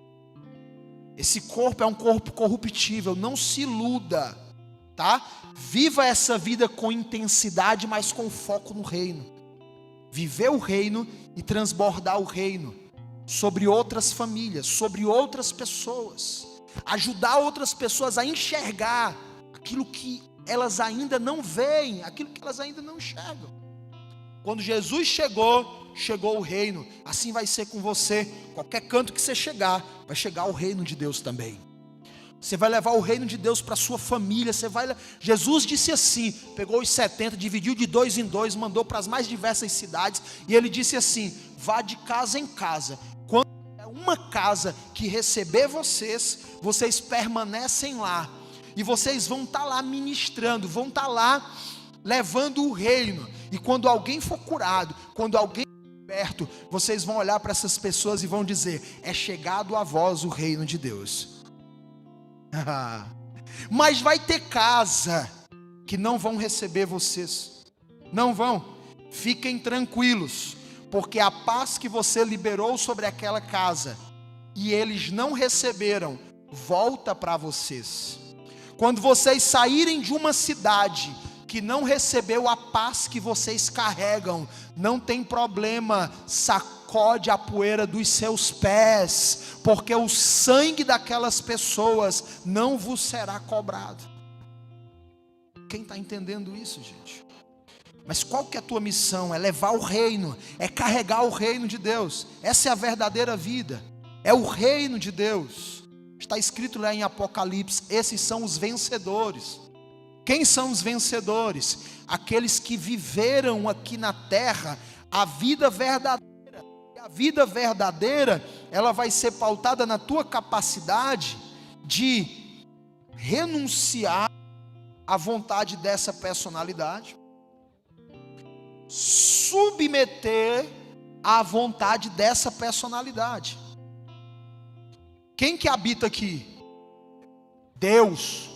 Esse corpo é um corpo corruptível. Não se iluda, tá? Viva essa vida com intensidade, mas com foco no reino. Viver o reino e transbordar o reino sobre outras famílias, sobre outras pessoas. Ajudar outras pessoas a enxergar aquilo que elas ainda não veem, aquilo que elas ainda não enxergam. Quando Jesus chegou o reino. Assim vai ser com você. Qualquer canto que você chegar, vai chegar o reino de Deus também. Você vai levar o reino de Deus para a sua família. Jesus disse assim, pegou os 70, dividiu de 2 em 2, mandou para as mais diversas cidades, e ele disse assim: vá de casa em casa. Quando é uma casa que receber vocês, vocês permanecem lá, e vocês vão estar lá ministrando, vão estar lá levando o reino. E quando alguém for curado, quando alguém for perto, vocês vão olhar para essas pessoas e vão dizer: é chegado a vós o reino de Deus. Mas vai ter casa que não vão receber vocês. Não vão. Fiquem tranquilos, porque a paz que você liberou sobre aquela casa e eles não receberam, volta para vocês. Quando vocês saírem de uma cidade que não recebeu a paz que vocês carregam, não tem problema, sacode a poeira dos seus pés, porque o sangue daquelas pessoas não vos será cobrado. Quem está entendendo isso, gente? Mas qual que é a tua missão? É levar o reino, é carregar o reino de Deus. Essa é a verdadeira vida, é o reino de Deus. Está escrito lá em Apocalipse: esses são os vencedores. Quem são os vencedores? Aqueles que viveram aqui na terra a vida verdadeira. E a vida verdadeira, ela vai ser pautada na tua capacidade de renunciar à vontade dessa personalidade, submeter à vontade dessa personalidade. Quem que habita aqui? Deus,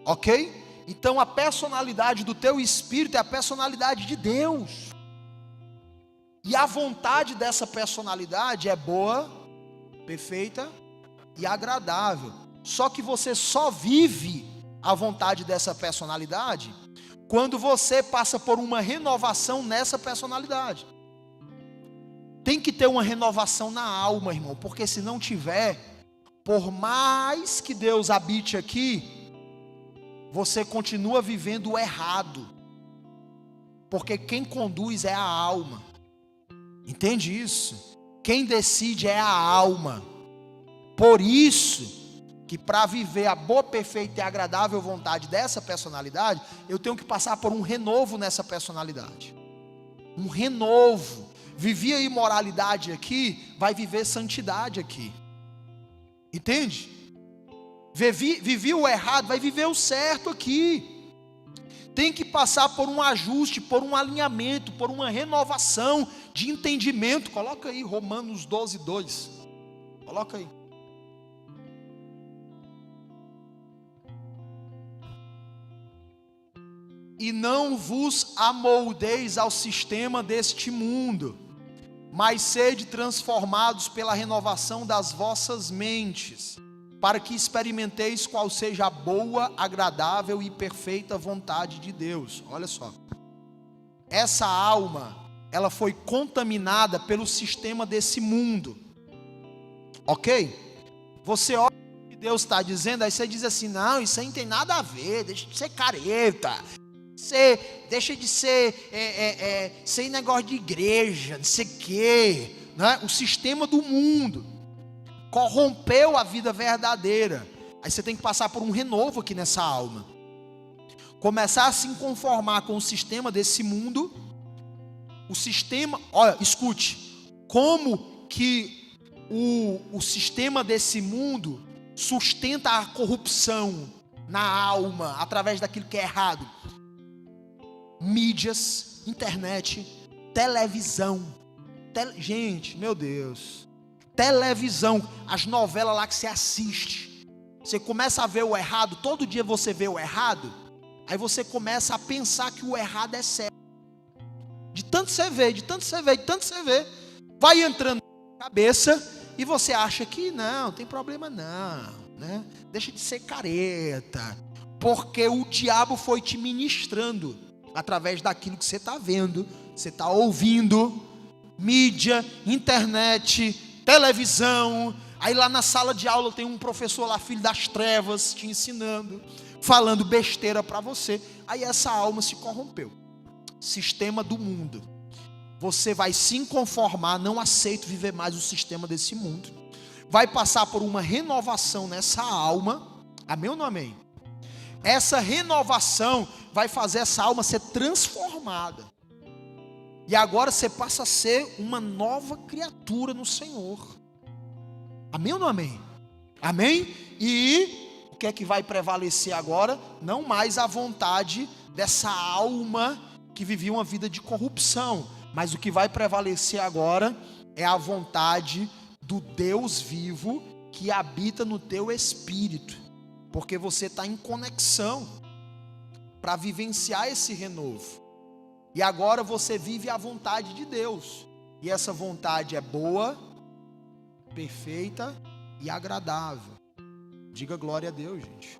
ok? Então a personalidade do teu espírito é a personalidade de Deus. E a vontade dessa personalidade é boa, perfeita e agradável. Só que você só vive a vontade dessa personalidade quando você passa por uma renovação nessa personalidade. Tem que ter uma renovação na alma, irmão, porque se não tiver, por mais que Deus habite aqui, você continua vivendo o errado, porque quem conduz é a alma. Entende isso? Quem decide é a alma. Por isso que para viver a boa, perfeita e agradável vontade dessa personalidade, eu tenho que passar por um renovo nessa personalidade. Um renovo. Vivi a imoralidade aqui, vai viver santidade aqui. Entende? Vivi o errado, vai viver o certo aqui. Tem que passar por um ajuste, por um alinhamento, por uma renovação de entendimento. Coloca aí Romanos 12:2. Coloca aí. E não vos amoldeis ao sistema deste mundo, mas sede transformados pela renovação das vossas mentes, para que experimenteis qual seja a boa, agradável e perfeita vontade de Deus. Olha só. Essa alma, ela foi contaminada pelo sistema desse mundo. Ok? Você olha o que Deus está dizendo, aí você diz assim, não, isso aí não tem nada a ver, deixa de ser careta. Deixa de ser sem negócio de igreja, não sei o quê, né? O sistema do mundo corrompeu a vida verdadeira. Aí você tem que passar por um renovo aqui nessa alma, começar a se conformar com o sistema desse mundo. O sistema, olha, escute, como que o sistema desse mundo sustenta a corrupção na alma, através daquilo que é errado. Mídias, internet, televisão, gente, meu Deus, televisão, as novelas lá que você assiste, você começa a ver o errado, todo dia você vê o errado, aí você começa a pensar que o errado é certo, de tanto você vê, vai entrando na cabeça, e você acha que não tem problema não, né? Deixa de ser careta, porque o diabo foi te ministrando, através daquilo que você está vendo, você está ouvindo, mídia, internet, televisão. Aí lá na sala de aula tem um professor lá, filho das trevas, te ensinando, falando besteira para você. Aí essa alma se corrompeu. Sistema do mundo. Você vai se conformar, não aceito viver mais o sistema desse mundo. Vai passar por uma renovação nessa alma. Amém ou não amém? Essa renovação vai fazer essa alma ser transformada. E agora você passa a ser uma nova criatura no Senhor. Amém ou não amém? Amém? E o que é que vai prevalecer agora? Não mais a vontade dessa alma que vivia uma vida de corrupção. Mas o que vai prevalecer agora é a vontade do Deus vivo que habita no teu espírito. Porque você está em conexão para vivenciar esse renovo. E agora você vive a vontade de Deus. E essa vontade é boa, perfeita e agradável. Diga glória a Deus, gente.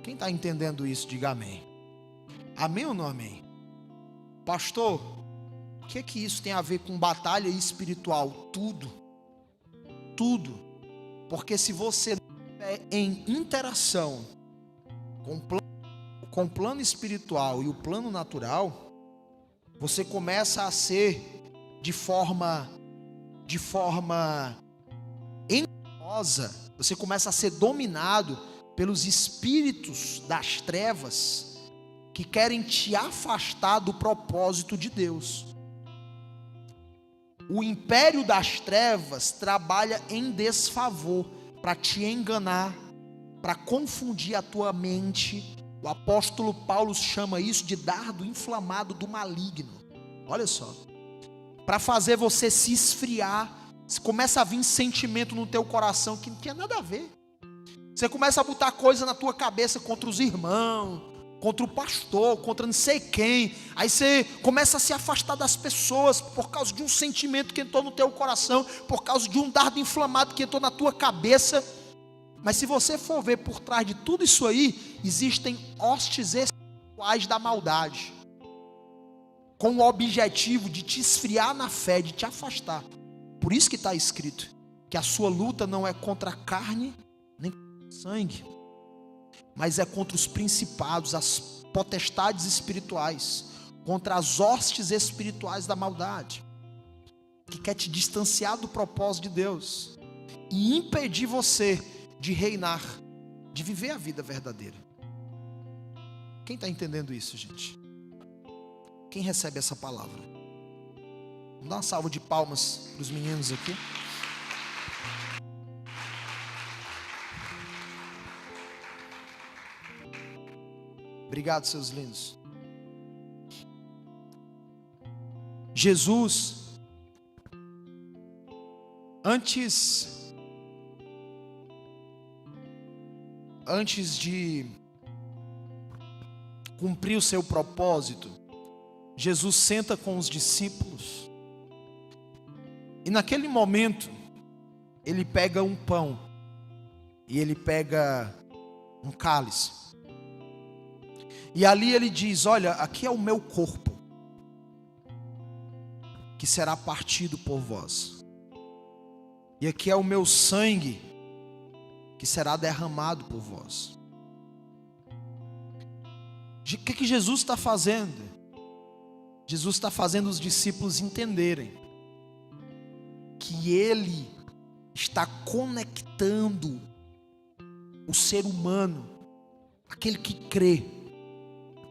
Quem está entendendo isso, diga amém. Amém ou não amém? Pastor, o que isso tem a ver com batalha espiritual? Tudo. Tudo. Porque se você em interação com o plano espiritual e o plano natural, você começa a ser de forma enganosa, você começa a ser dominado pelos espíritos das trevas que querem te afastar do propósito de Deus. O império das trevas trabalha em desfavor, para te enganar, para confundir a tua mente. O apóstolo Paulo chama isso de dardo inflamado do maligno. Olha só, para fazer você se esfriar. Começa a vir sentimento no teu coração que não tinha nada a ver. Você começa a botar coisa na tua cabeça contra os irmãos, contra o pastor, contra não sei quem. Aí você começa a se afastar das pessoas por causa de um sentimento que entrou no teu coração, por causa de um dardo inflamado que entrou na tua cabeça. Mas se você for ver por trás de tudo isso aí, existem hostes espirituais da maldade, com o objetivo de te esfriar na fé, de te afastar. Por isso que está escrito que a sua luta não é contra a carne nem contra o sangue, mas é contra os principados, as potestades espirituais, contra as hostes espirituais da maldade, que quer te distanciar do propósito de Deus e impedir você de reinar de viver a vida verdadeira. Quem está entendendo isso, gente? Quem recebe essa palavra? Vamos dar uma salva de palmas para os meninos aqui. Obrigado, seus lindos. Jesus, antes de cumprir o seu propósito, Jesus senta com os discípulos e naquele momento ele pega um pão e ele pega um cálice e ali ele diz: olha, aqui é o meu corpo que será partido por vós, e aqui é o meu sangue que será derramado por vós. O que Jesus está fazendo? Jesus está fazendo os discípulos entenderem que Ele está conectando o ser humano, aquele que crê,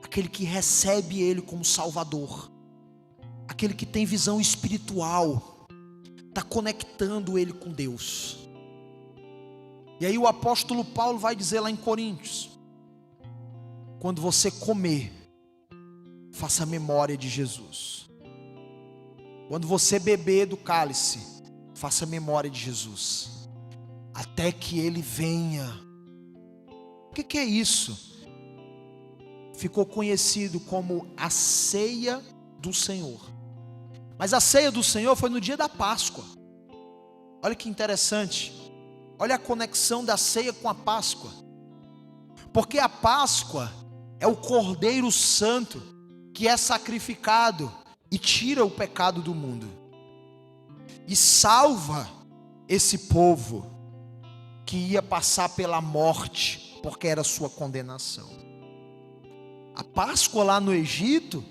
aquele que recebe Ele como Salvador, aquele que tem visão espiritual, está conectando ele com Deus. E aí o apóstolo Paulo vai dizer lá em Coríntios: quando você comer, faça memória de Jesus. Quando você beber do cálice, faça memória de Jesus, até que ele venha. O que é isso? Ficou conhecido como a ceia do Senhor. Mas a ceia do Senhor foi no dia da Páscoa. Olha que interessante. Olha a conexão da ceia com a Páscoa. Porque a Páscoa é o Cordeiro Santo que é sacrificado e tira o pecado do mundo e salva esse povo que ia passar pela morte, porque era sua condenação. A Páscoa lá no Egito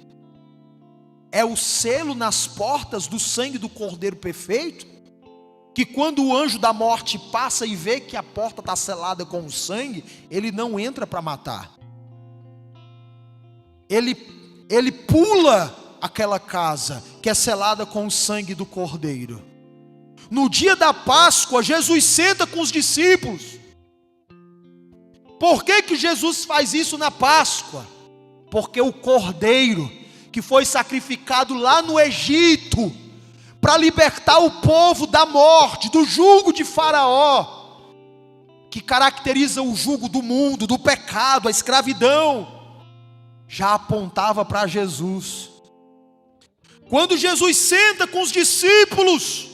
é o selo nas portas do sangue do Cordeiro perfeito, que quando o anjo da morte passa e vê que a porta está selada com o sangue, ele não entra para matar. Ele pula aquela casa que é selada com o sangue do Cordeiro. No dia da Páscoa, Jesus senta com os discípulos. Por que Jesus faz isso na Páscoa? Porque o Cordeiro que foi sacrificado lá no Egito, para libertar o povo da morte, do jugo de Faraó, que caracteriza o jugo do mundo, do pecado, a escravidão, já apontava para Jesus. Quando Jesus senta com os discípulos,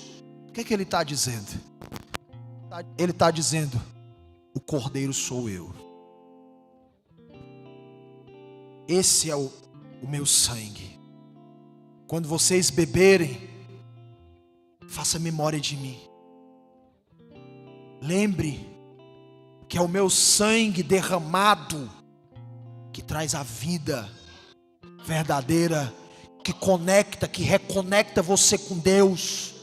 o que ele está dizendo? Ele está dizendo: o Cordeiro sou eu. Esse é o meu sangue. Quando vocês beberem, faça memória de mim. Lembre que é o meu sangue derramado que traz a vida verdadeira, que conecta, que reconecta você com Deus.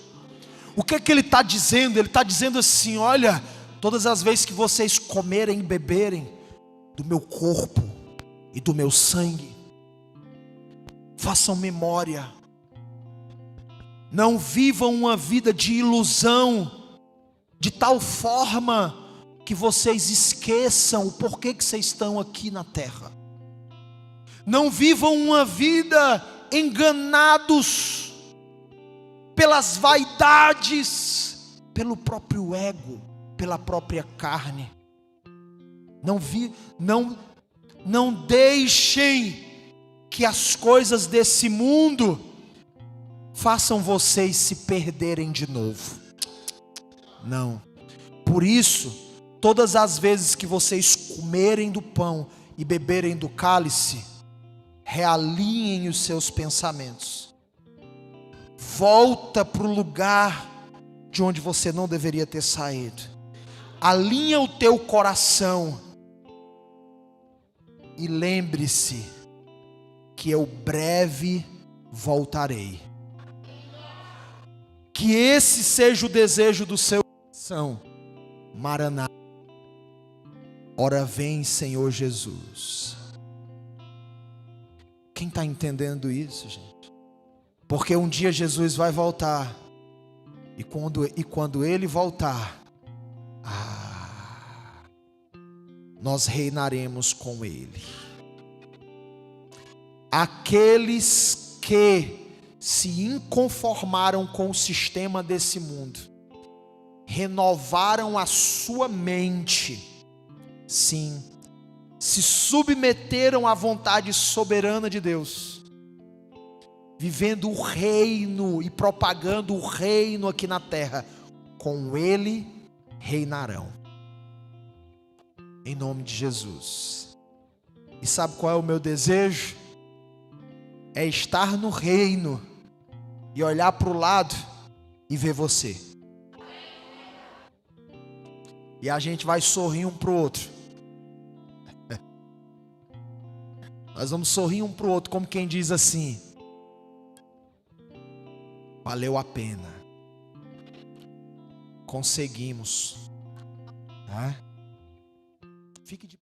O que ele está dizendo? Ele está dizendo assim: olha, todas as vezes que vocês comerem e beberem do meu corpo e do meu sangue, façam memória. Não vivam uma vida de ilusão, de tal forma que vocês esqueçam o porquê que vocês estão aqui na terra. Não vivam uma vida enganados pelas vaidades, pelo próprio ego, pela própria carne. Não deixem que as coisas desse mundo façam vocês se perderem de novo. Não. Por isso, todas as vezes que vocês comerem do pão e beberem do cálice, realinhem os seus pensamentos. Volta para o lugar de onde você não deveria ter saído. Alinha o teu coração e lembre-se que eu breve voltarei. Que esse seja o desejo do seu coração. Maranata. Ora vem, Senhor Jesus. Quem está entendendo isso, gente? Porque um dia Jesus vai voltar. E quando Ele voltar, nós reinaremos com Ele. Aqueles que se inconformaram com o sistema desse mundo, renovaram a sua mente, sim, se submeteram à vontade soberana de Deus, vivendo o reino e propagando o reino aqui na terra, com Ele reinarão, em nome de Jesus. E sabe qual é o meu desejo? É estar no reino e olhar para o lado e ver você. E a gente vai sorrir um para o outro. Nós vamos sorrir um para o outro, como quem diz assim: valeu a pena. Conseguimos. Fique de